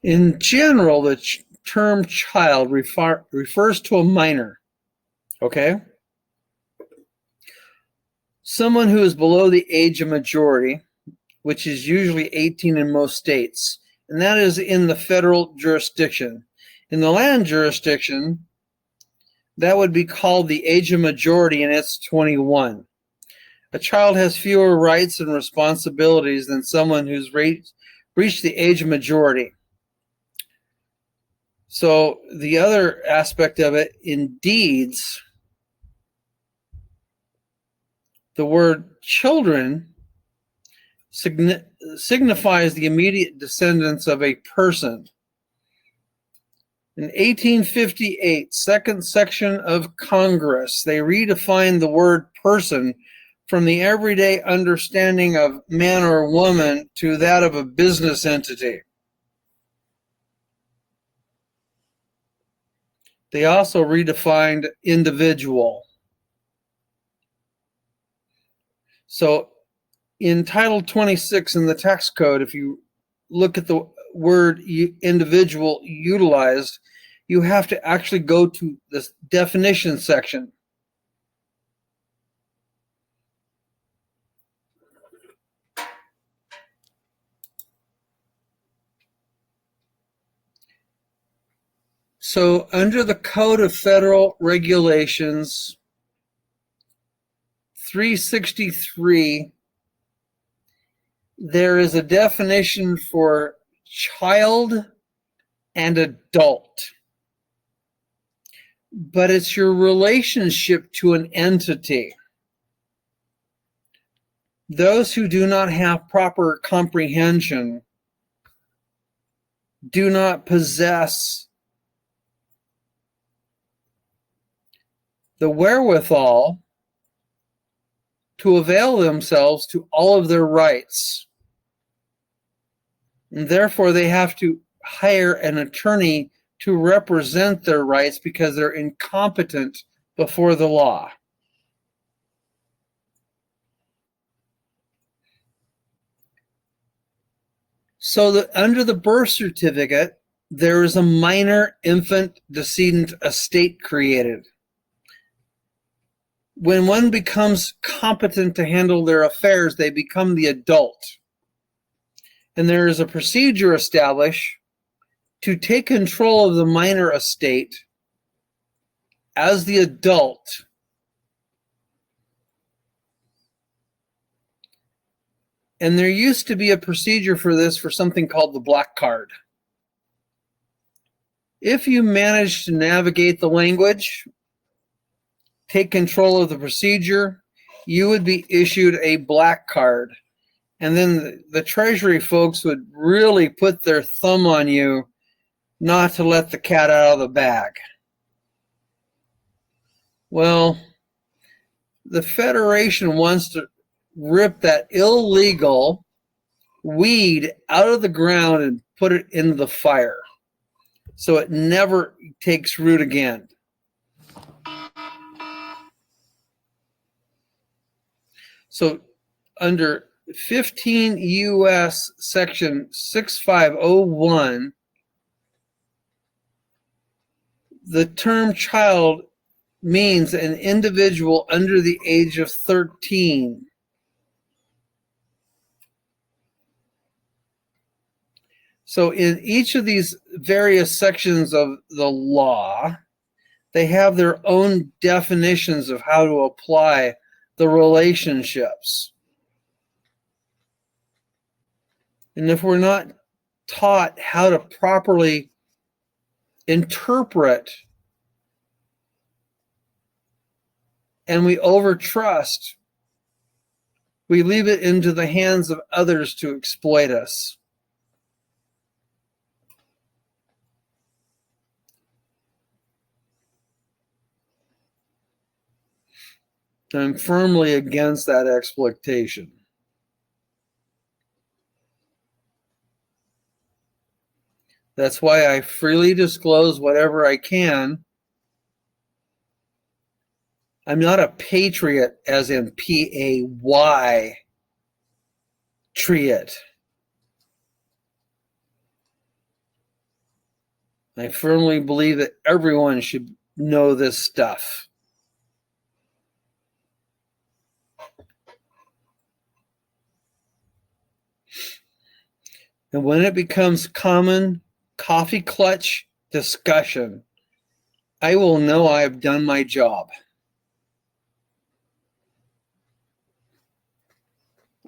In general, the term child refers to a minor, okay? Someone who is below the age of majority, which is usually 18 in most states, and that is in the federal jurisdiction. In the land jurisdiction, that would be called the age of majority, and it's 21. A child has fewer rights and responsibilities than someone who's reached the age of majority. So the other aspect of it, in deeds, the word children signifies the immediate descendants of a person. In 1858, second section of Congress, they redefined the word person from the everyday understanding of man or woman to that of a business entity. They also redefined individual. So in Title 26 in the tax code, if you look at the word individual utilized, you have to actually go to this definition section. So under the Code of Federal Regulations 363, there is a definition for child and adult, but it's your relationship to an entity. Those who do not have proper comprehension do not possess the wherewithal to avail themselves to all of their rights. And therefore, they have to hire an attorney to represent their rights because they're incompetent before the law. So under the birth certificate, there is a minor infant decedent estate created. When one becomes competent to handle their affairs, they become the adult. And there is a procedure established to take control of the minor estate as the adult. And there used to be a procedure for this for something called the black card. If you manage to navigate the language, take control of the procedure, you would be issued a black card. And then the Treasury folks would really put their thumb on you not to let the cat out of the bag. Well, the Federation wants to rip that illegal weed out of the ground and put it into the fire so it never takes root again. So under 15 U.S. Section 6501, the term child means an individual under the age of 13. So in each of these various sections of the law, they have their own definitions of how to apply the relationships. And if we're not taught how to properly interpret and we overtrust, we leave it into the hands of others to exploit us. I'm firmly against that exploitation. That's why I freely disclose whatever I can. I'm not a patriot, as in P-A-Y, triot. I firmly believe that everyone should know this stuff. And when it becomes common coffee clutch discussion, I will know I have done my job.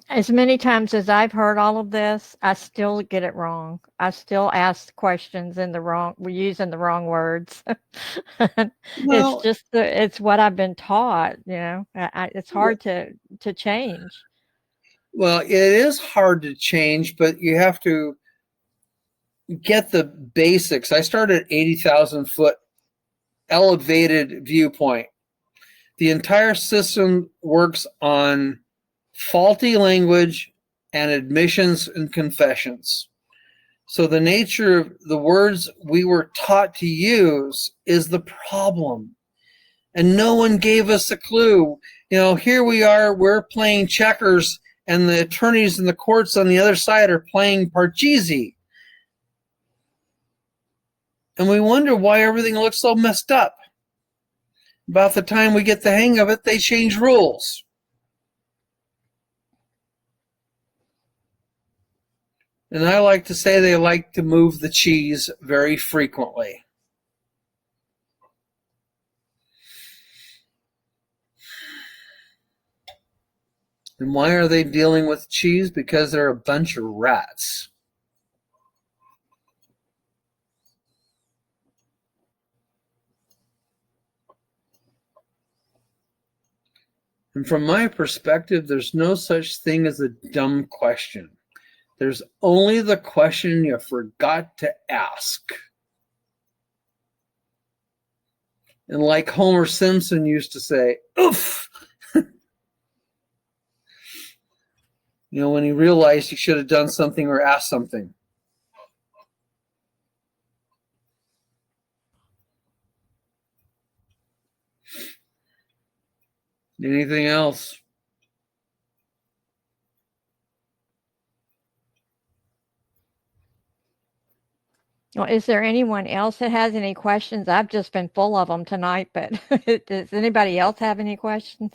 As many times as I've heard all of this, I still get it wrong. I still ask questions we're using the wrong words. Well, it's what I've been taught, it's hard to change. Well, it is hard to change, but you have to get the basics. I started at 80,000 foot elevated viewpoint. The entire system works on faulty language and admissions and confessions. So the nature of the words we were taught to use is the problem. And no one gave us a clue. Here we are, we're playing checkers, and the attorneys in the courts on the other side are playing Parcheesi. And we wonder why everything looks so messed up. About the time we get the hang of it, they change rules. And I like to say they like to move the cheese very frequently. And why are they dealing with cheese? Because they're a bunch of rats. And from my perspective, there's no such thing as a dumb question. There's only the question you forgot to ask. And like Homer Simpson used to say, oof! When he realized he should have done something or asked something. Anything else? Well, is there anyone else that has any questions? I've just been full of them tonight, but does anybody else have any questions?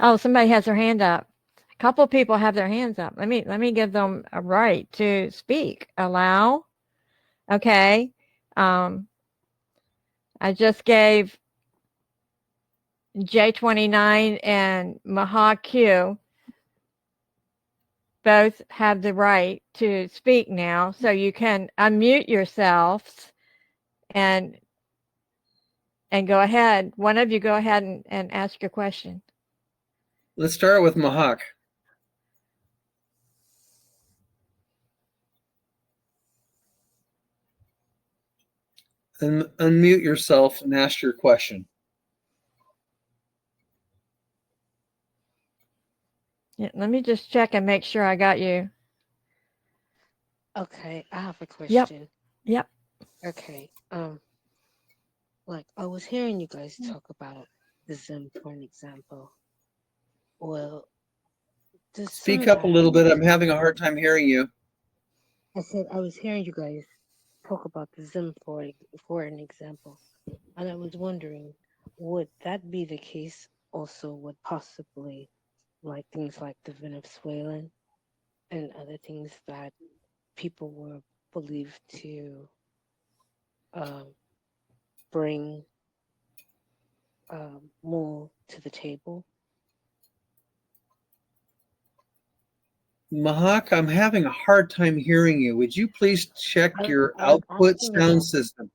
Oh, somebody has their hand up. A couple of people have their hands up. Let me give them a right to speak. Allow. Okay. I just gave J29 and Maha Q both have the right to speak now, so you can unmute yourselves and go ahead. One of you go ahead and ask your question. Let's start with Mahak. And unmute yourself and ask your question. Yeah, let me just check and make sure I got you. Okay, I have a question. Yep. Okay. Like I was hearing you guys talk about the Zim for an example. Well, does some Speak of up a that little bit. I'm having a hard time hearing you. I said I was hearing you guys talk about the Zim for an example, and I was wondering, would that be the case also with possibly like things like the Venezuelan and other things that people were believed to bring more to the table? Mahak, I'm having a hard time hearing you. Would you please check your I was output asking sound about, system?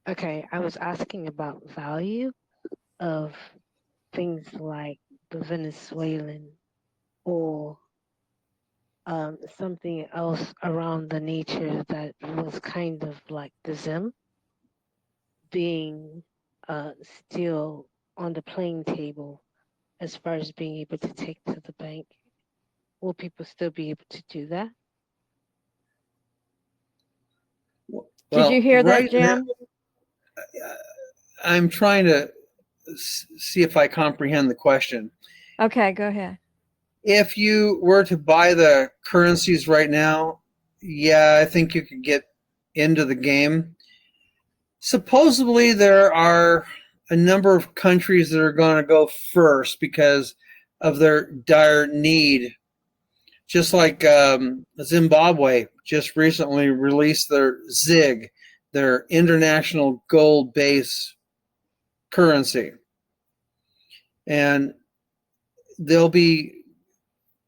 okay, I was asking about value of things like the Venezuelan or something else around the nature that was kind of like the Zim being still on the playing table as far as being able to take to the bank. Will people still be able to do that? Did you hear that, Jim? I'm trying to see if I comprehend the question. Okay, go ahead. If you were to buy the currencies right now, yeah, I think you could get into the game. Supposedly, there are a number of countries that are going to go first because of their dire need. Just like Zimbabwe just recently released their ZIG, their international gold base currency. And there'll be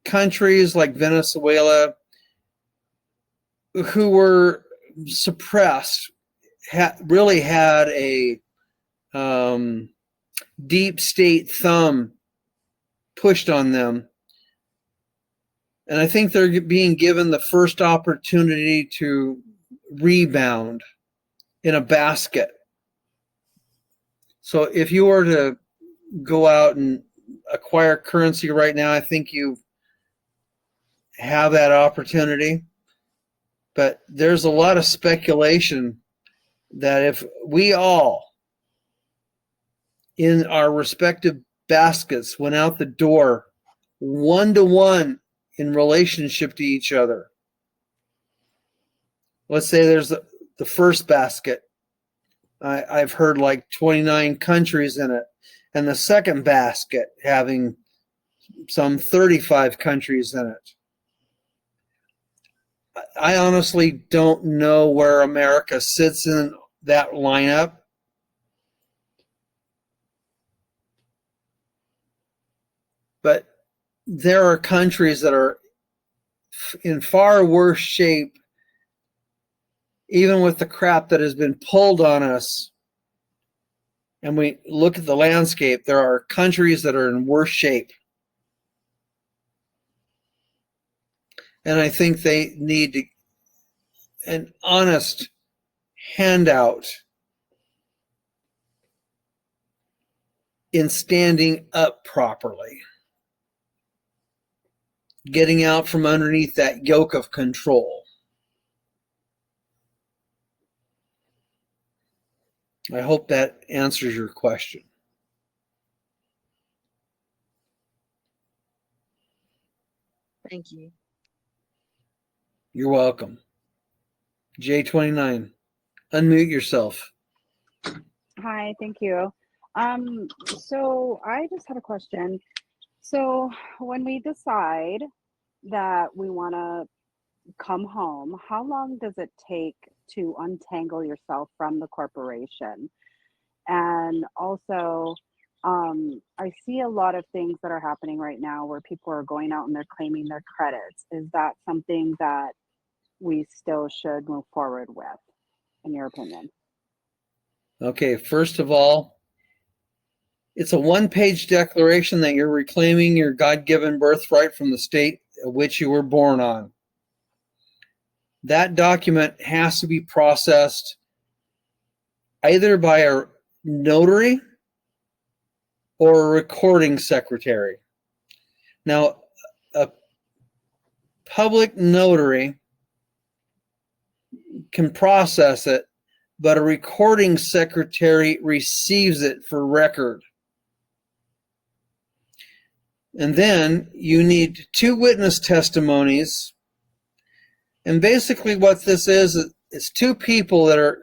countries like Venezuela who were suppressed, really had a deep state thumb pushed on them. And I think they're being given the first opportunity to rebound in a basket. So if you were to go out and acquire currency right now, I think you have that opportunity. But there's a lot of speculation that if we all, in our respective baskets, went out the door 1-to-1 in relationship to each other, let's say there's the first basket, I've heard like 29 countries in it, and the second basket having some 35 countries in it. I honestly don't know where America sits in that lineup. But there are countries that are in far worse shape, even with the crap that has been pulled on us. And we look at the landscape, there are countries that are in worse shape. And I think they need an honest handout in standing up properly, getting out from underneath that yoke of control. I hope that answers your question. Thank you. You're welcome. J29, unmute yourself. Hi, thank you. So I just had a question. So when we decide that we want to come home, how long does it take to untangle yourself from the corporation? And also, I see a lot of things that are happening right now where people are going out and they're claiming their credits. Is that something that we still should move forward with, in your opinion? Okay, first of all, it's a one-page declaration that you're reclaiming your God-given birthright from the state of which you were born on. That document has to be processed either by a notary or a recording secretary. Now, a public notary can process it, but a recording secretary receives it for record. And then you need 2 witness testimonies. And basically what this is 2 people that are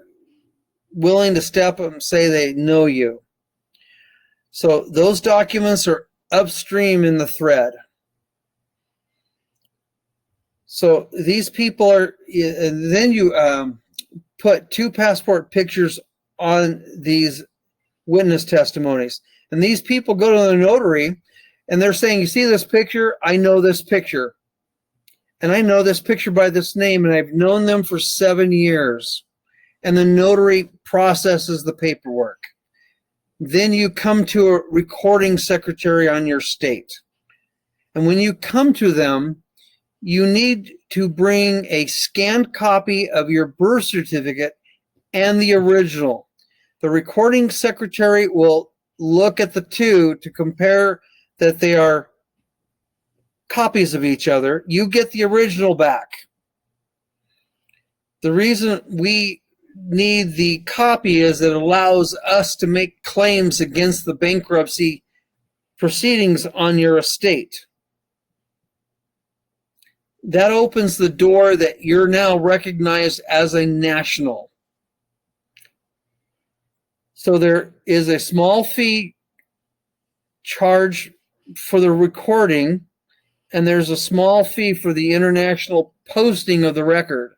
willing to step up and say they know you. So those documents are upstream in the thread. So these people are, and then you put 2 passport pictures on these witness testimonies. And these people go to the notary and they're saying, you see this picture? I know this picture. And I know this picture by this name, and I've known them for 7 years. And the notary processes the paperwork. Then you come to a recording secretary on your state. And when you come to them, you need to bring a scanned copy of your birth certificate and the original. The recording secretary will look at the 2 to compare that they are copies of each other. You get the original back. The reason we need the copy is it allows us to make claims against the bankruptcy proceedings on your estate. That opens the door that you're now recognized as a national. So there is a small fee charged for the recording, and there's a small fee for the international posting of the record.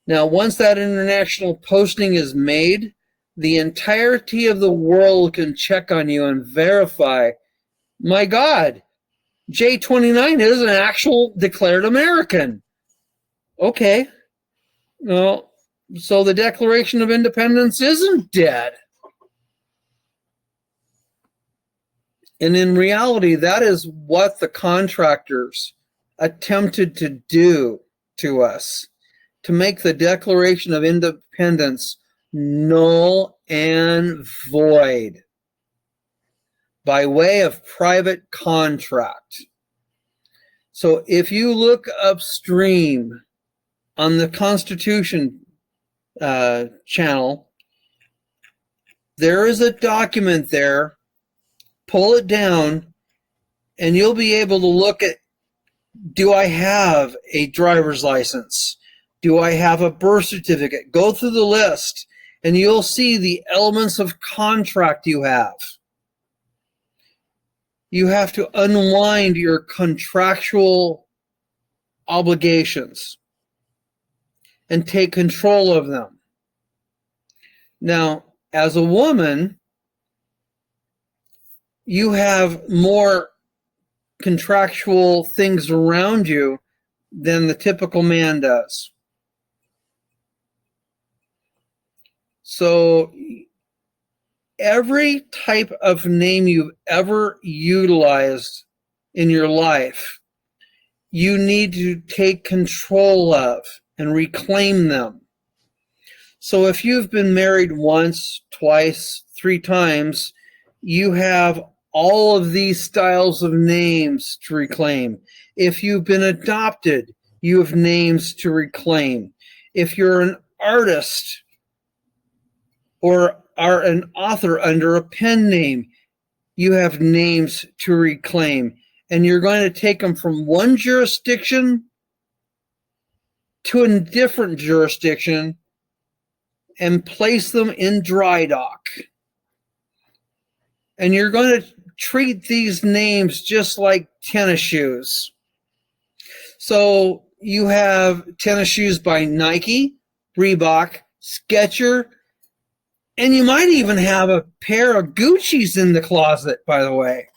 Now, once that international posting is made, the entirety of the world can check on you and verify, my God, J29 is an actual declared American. Okay. Well, so the Declaration of Independence isn't dead. And in reality, that is what the contractors attempted to do to us, to make the Declaration of Independence null and void by way of private contract. So if you look upstream on the Constitution channel, there is a document there. Pull it down, and you'll be able to look at, do I have a driver's license? Do I have a birth certificate? Go through the list, and you'll see the elements of contract you have. You have to unwind your contractual obligations and take control of them. Now, as a woman, you have more contractual things around you than the typical man does. So every type of name you've ever utilized in your life, you need to take control of and reclaim them. So if you've been married once, twice, 3 times, you have all of these styles of names to reclaim. If you've been adopted, you have names to reclaim. If you're an artist or are an author under a pen name, you have names to reclaim. And you're going to take them from one jurisdiction to a different jurisdiction and place them in dry dock. And you're going to treat these names just like tennis shoes. So you have tennis shoes by Nike, Reebok, Skechers, and you might even have a pair of Gucci's in the closet, by the way.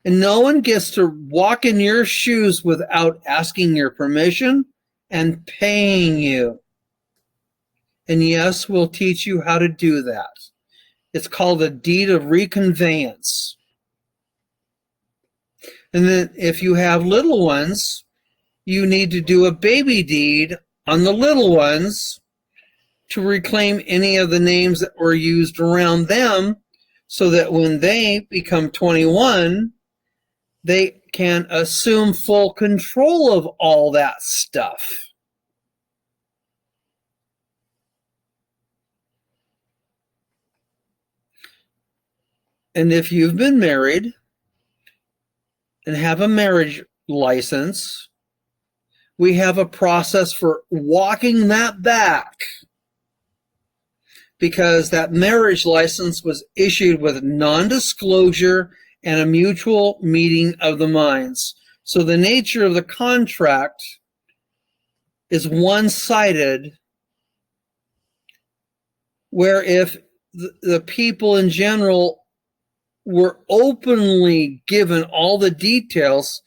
And no one gets to walk in your shoes without asking your permission and paying you. And yes, we'll teach you how to do that. It's called a deed of reconveyance. And then if you have little ones, you need to do a baby deed on the little ones to reclaim any of the names that were used around them, so that when they become 21, they can assume full control of all that stuff. And if you've been married and have a marriage license, we have a process for walking that back, because that marriage license was issued with non-disclosure and a mutual meeting of the minds. So the nature of the contract is one-sided, where if the people in general were openly given all the details,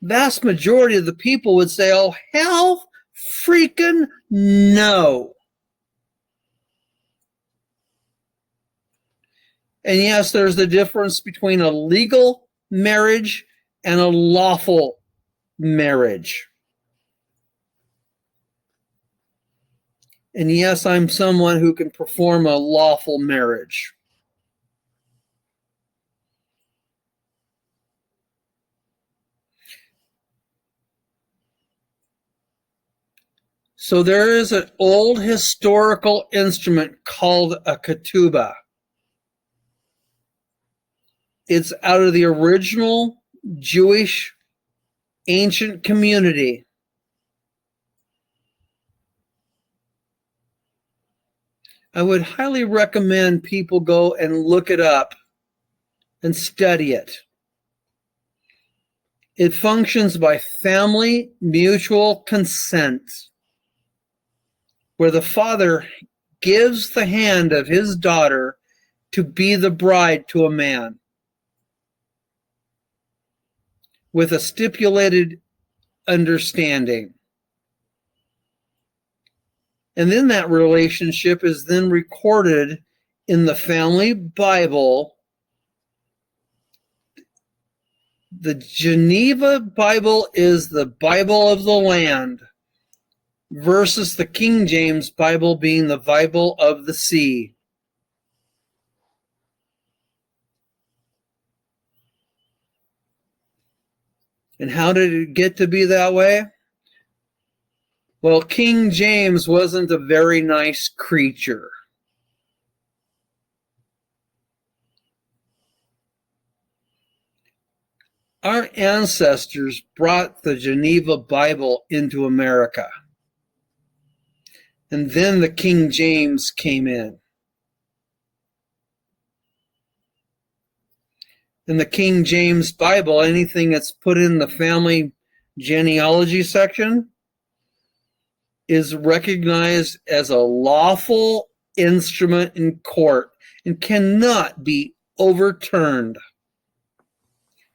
vast majority of the people would say, oh, hell freaking no. And yes, there's the difference between a legal marriage and a lawful marriage. And yes, I'm someone who can perform a lawful marriage. So there is an old historical instrument called a ketubah. It's out of the original Jewish ancient community. I would highly recommend people go and look it up and study it. It functions by family mutual consent, where the father gives the hand of his daughter to be the bride to a man, with a stipulated understanding. And then that relationship is then recorded in the family Bible. The Geneva Bible is the Bible of the land, versus the King James Bible being the Bible of the sea. And how did it get to be that way? Well, King James wasn't a very nice creature. Our ancestors brought the Geneva Bible into America. And then the King James came in. In the King James Bible, anything that's put in the family genealogy section is recognized as a lawful instrument in court and cannot be overturned.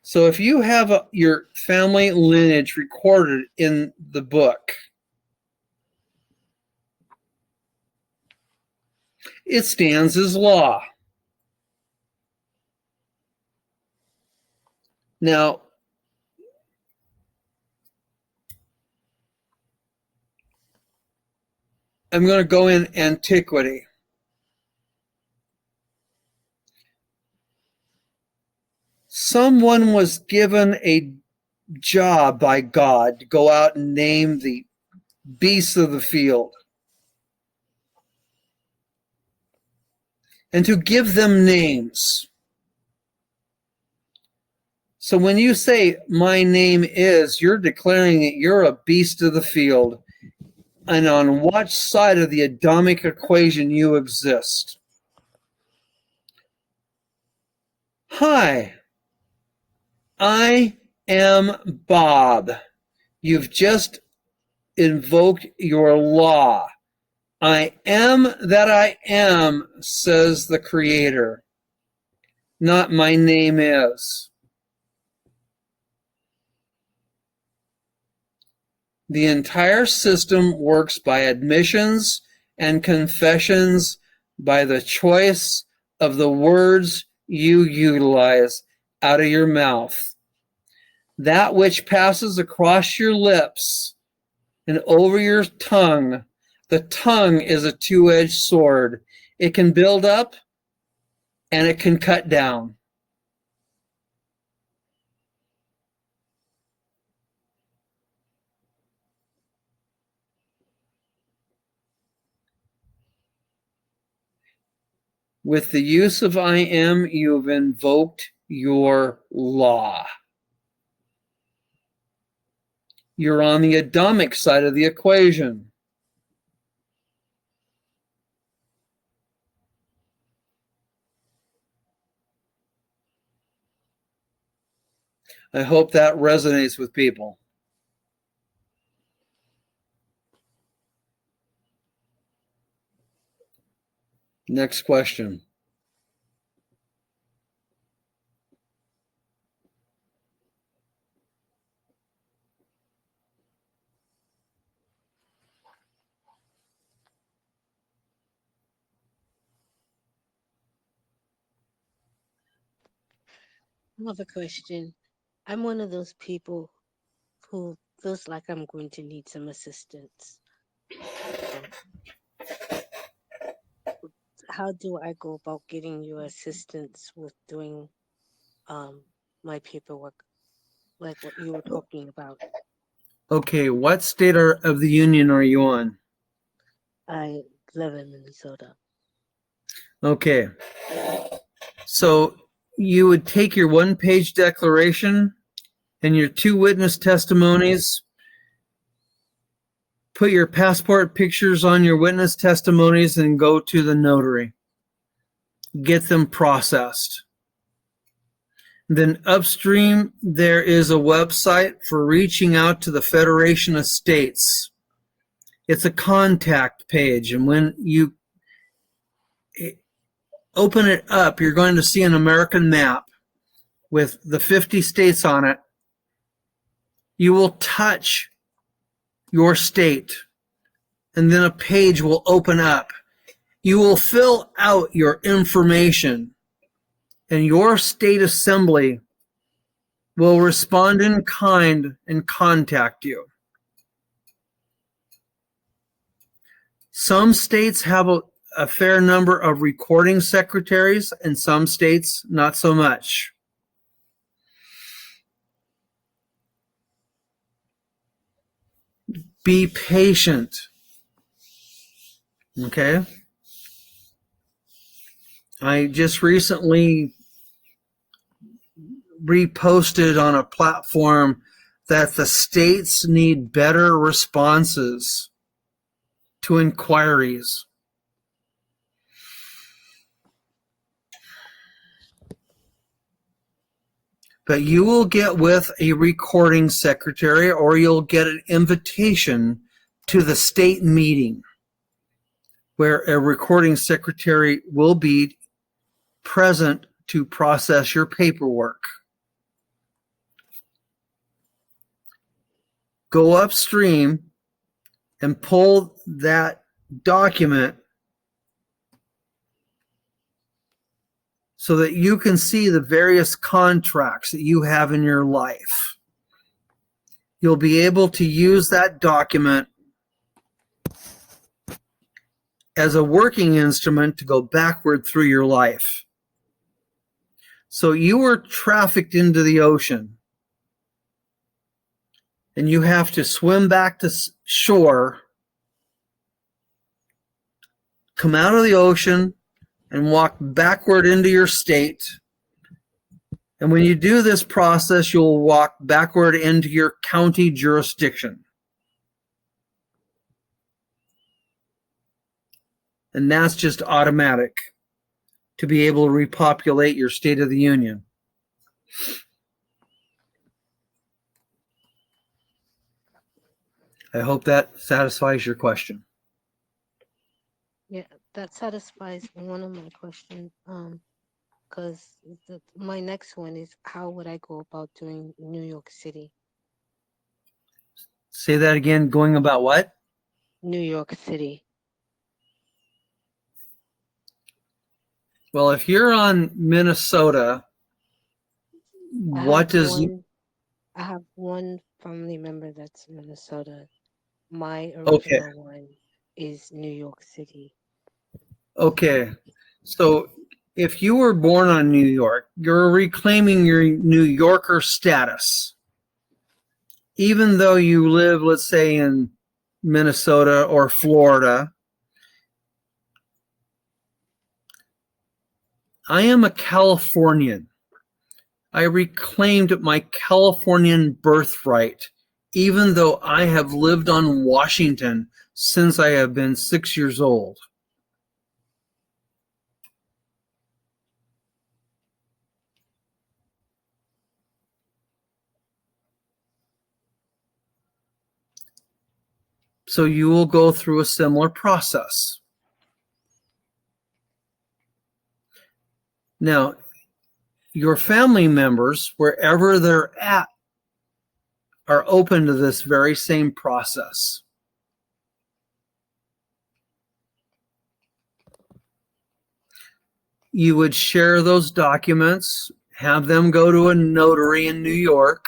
So if you have your family lineage recorded in the book, it stands as law. Now, I'm going to go in antiquity. Someone was given a job by God to go out and name the beasts of the field and to give them names. So when you say, my name is, you're declaring that you're a beast of the field and on what side of the Adamic equation you exist. Hi, I am Bob. You've just invoked your law. I am that I am, says the Creator. Not my name is. The entire system works by admissions and confessions, by the choice of the words you utilize out of your mouth. That which passes across your lips and over your tongue. The tongue is a two-edged sword. It can build up and it can cut down. With the use of I am, you've invoked your law. You're on the Adamic side of the equation. I hope that resonates with people. Next question. I have a question. I'm one of those people who feels like I'm going to need some assistance. How do I go about getting your assistance with doing my paperwork, like what you were talking about? Okay, what state of the union are you on? I live in Minnesota. Okay. So you would take your one-page declaration and your 2 witness testimonies, put your passport pictures on your witness testimonies, and go to the notary. Get them processed. Then upstream, there is a website for reaching out to the Federation of States. It's a contact page, and when you open it up, you're going to see an American map with the 50 states on it. You will touch your state, and then a page will open up. You will fill out your information, and your state assembly will respond in kind and contact you. Some states have a fair number of recording secretaries, and some states not so much. Be patient. Okay? I just recently reposted on a platform that the states need better responses to inquiries. But you will get with a recording secretary, or you'll get an invitation to the state meeting where a recording secretary will be present to process your paperwork. Go upstream and pull that document so that you can see the various contracts that you have in your life. You'll be able to use that document as a working instrument to go backward through your life. So you were trafficked into the ocean, and you have to swim back to shore, come out of the ocean, and walk backward into your state. And when you do this process, you'll walk backward into your county jurisdiction. And that's just automatic to be able to repopulate your State of the Union. I hope that satisfies your question. Yeah, that satisfies one of my questions. Because my next one is, how would I go about doing New York City? Say that again, going about what? New York City. Well, if you're on Minnesota, what does... I have one family member that's Minnesota. My Okay. original one is New York City. Okay. So if you were born on New York, you're reclaiming your New Yorker status. Even though you live, let's say, in Minnesota or Florida. I am a Californian. I reclaimed my Californian birthright, even though I have lived on Washington since I have been 6 years old. So you will go through a similar process. Now, your family members, wherever they're at, are open to this very same process. You would share those documents, have them go to a notary in New York.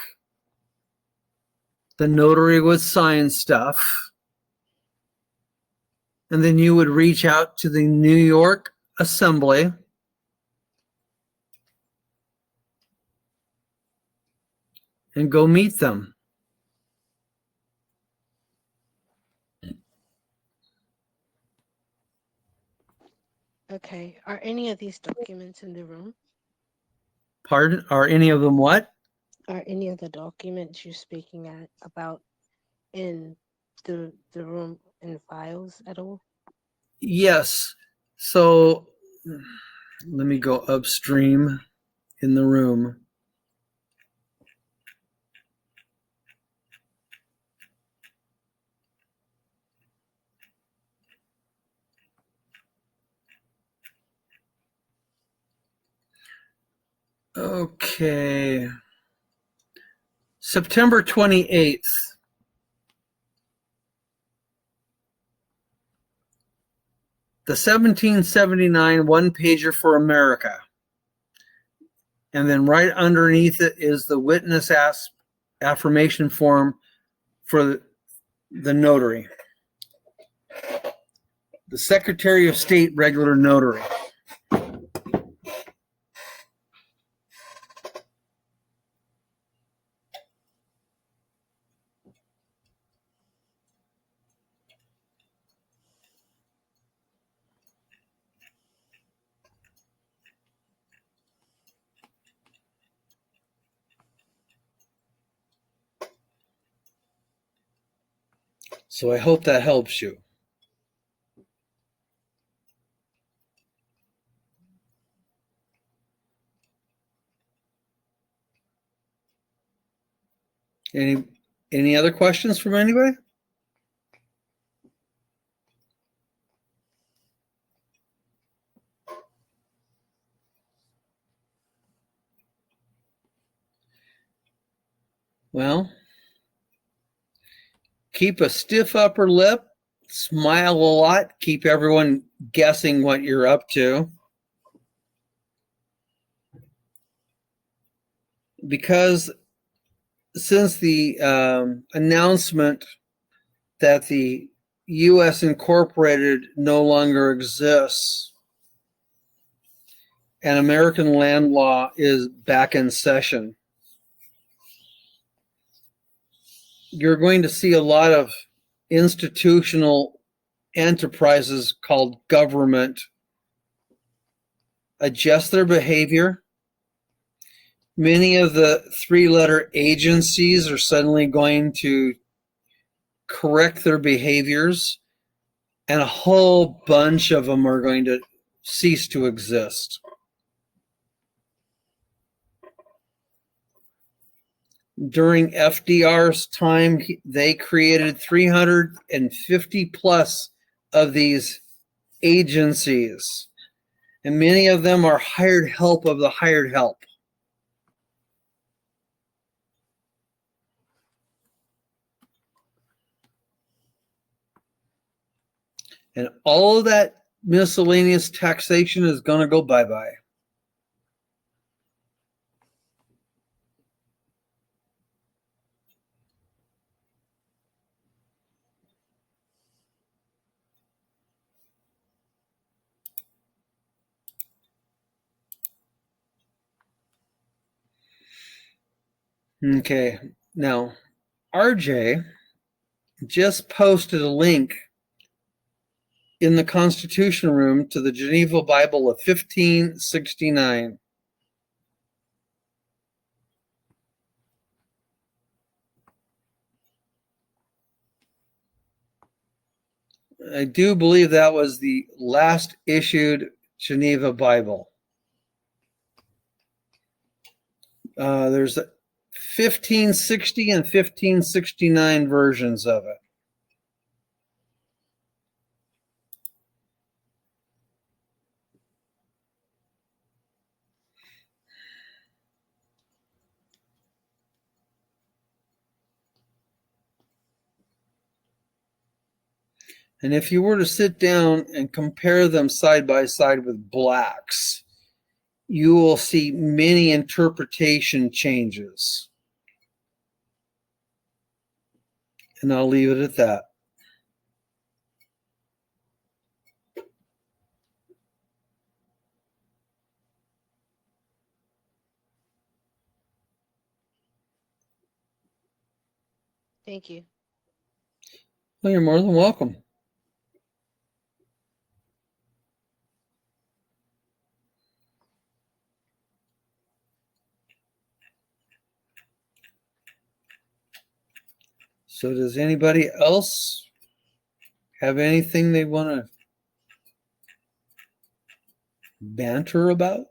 The notary would sign stuff. And then you would reach out to the New York Assembly and go meet them. Okay. Are any of these documents in the room? Pardon? Are any of them what? Are any of the documents you're speaking about in the room in files at all? Yes. So let me go upstream in the room. Okay. September 28th. The 1779 one-pager for America. And then right underneath it is the witness affirmation form for the notary. The Secretary of State regular notary. So I hope that helps you. Any other questions from anybody? Well, keep a stiff upper lip, smile a lot, keep everyone guessing what you're up to. Because since the announcement that the U.S. Incorporated no longer exists and American land law is back in session, you're going to see a lot of institutional enterprises called government adjust their behavior. Many of the three-letter agencies are suddenly going to correct their behaviors, and a whole bunch of them are going to cease to exist. During FDR's time, they created 350 plus of these agencies, and many of them are hired help of the hired help. And all of that miscellaneous taxation is going to go bye-bye. Okay, now RJ just posted a link in the Constitution Room to the Geneva Bible of 1569. I do believe that was the last issued Geneva Bible. There's 1560 and 1569 versions of it. And if you were to sit down and compare them side by side with blacks, you will see many interpretation changes. And I'll leave it at that. Thank you. Well, you're more than welcome. So does anybody else have anything they want to banter about?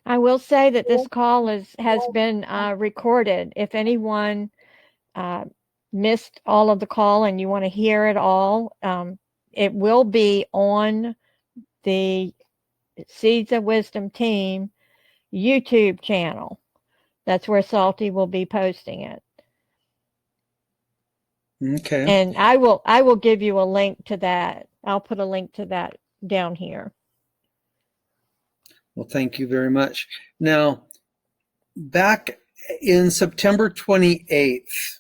I will say that this call has been recorded. If anyone missed all of the call and you want to hear it all, it will be on the Seeds of Wisdom team YouTube channel. That's where Salty will be posting it. Okay. And I will give you a link to that. I'll put a link to that down here. Well, thank you very much. Now, back in September 28th,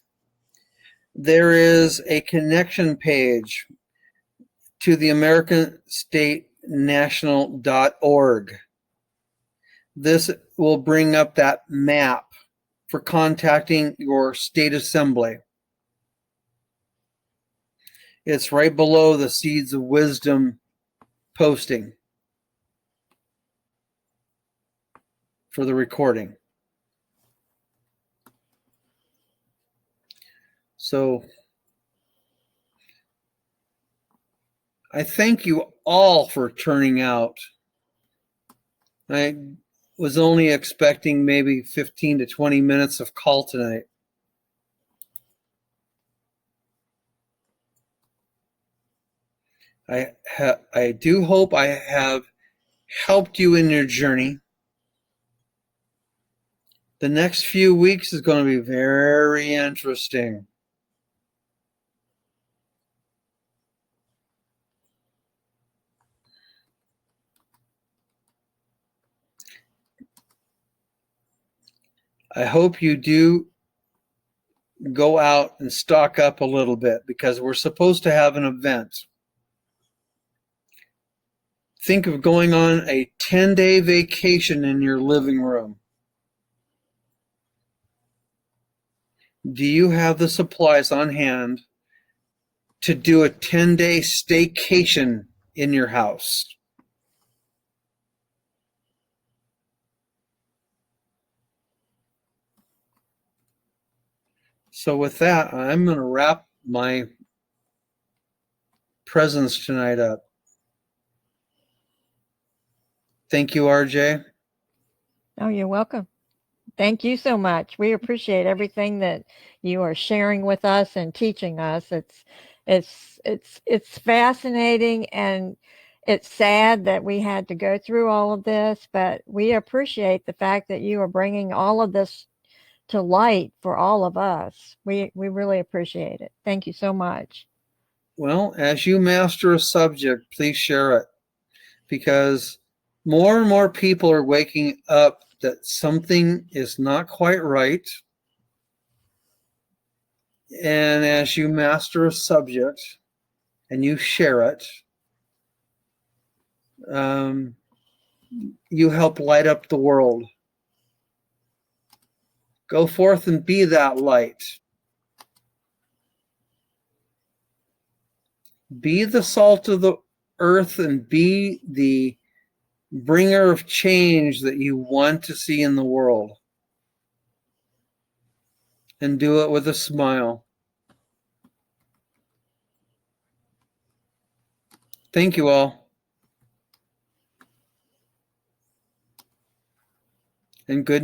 there is a connection page to the AmericanStateNational.org. This will bring up that map for contacting your state assembly. It's right below the Seeds of Wisdom posting for the recording. So I thank you all for turning out. I was only expecting maybe 15 to 20 minutes of call tonight. I do hope I have helped you in your journey. The next few weeks is going to be very interesting. I hope you do go out and stock up a little bit because we're supposed to have an event. Think of going on a 10-day vacation in your living room. Do you have the supplies on hand to do a 10-day staycation in your house? So with that, I'm going to wrap my presence tonight up. Thank you, RJ. Oh, you're welcome. Thank you so much. We appreciate everything that you are sharing with us and teaching us. It's fascinating, and it's sad that we had to go through all of this, but we appreciate the fact that you are bringing all of this to light for all of us. We really appreciate it. Thank you so much. Well, as you master a subject, please share it, because more and more people are waking up that something is not quite right. And as you master a subject and you share it, you help light up the world. Go forth and be that light. Be the salt of the earth and be the bringer of change that you want to see in the world. And do it with a smile. Thank you all. And good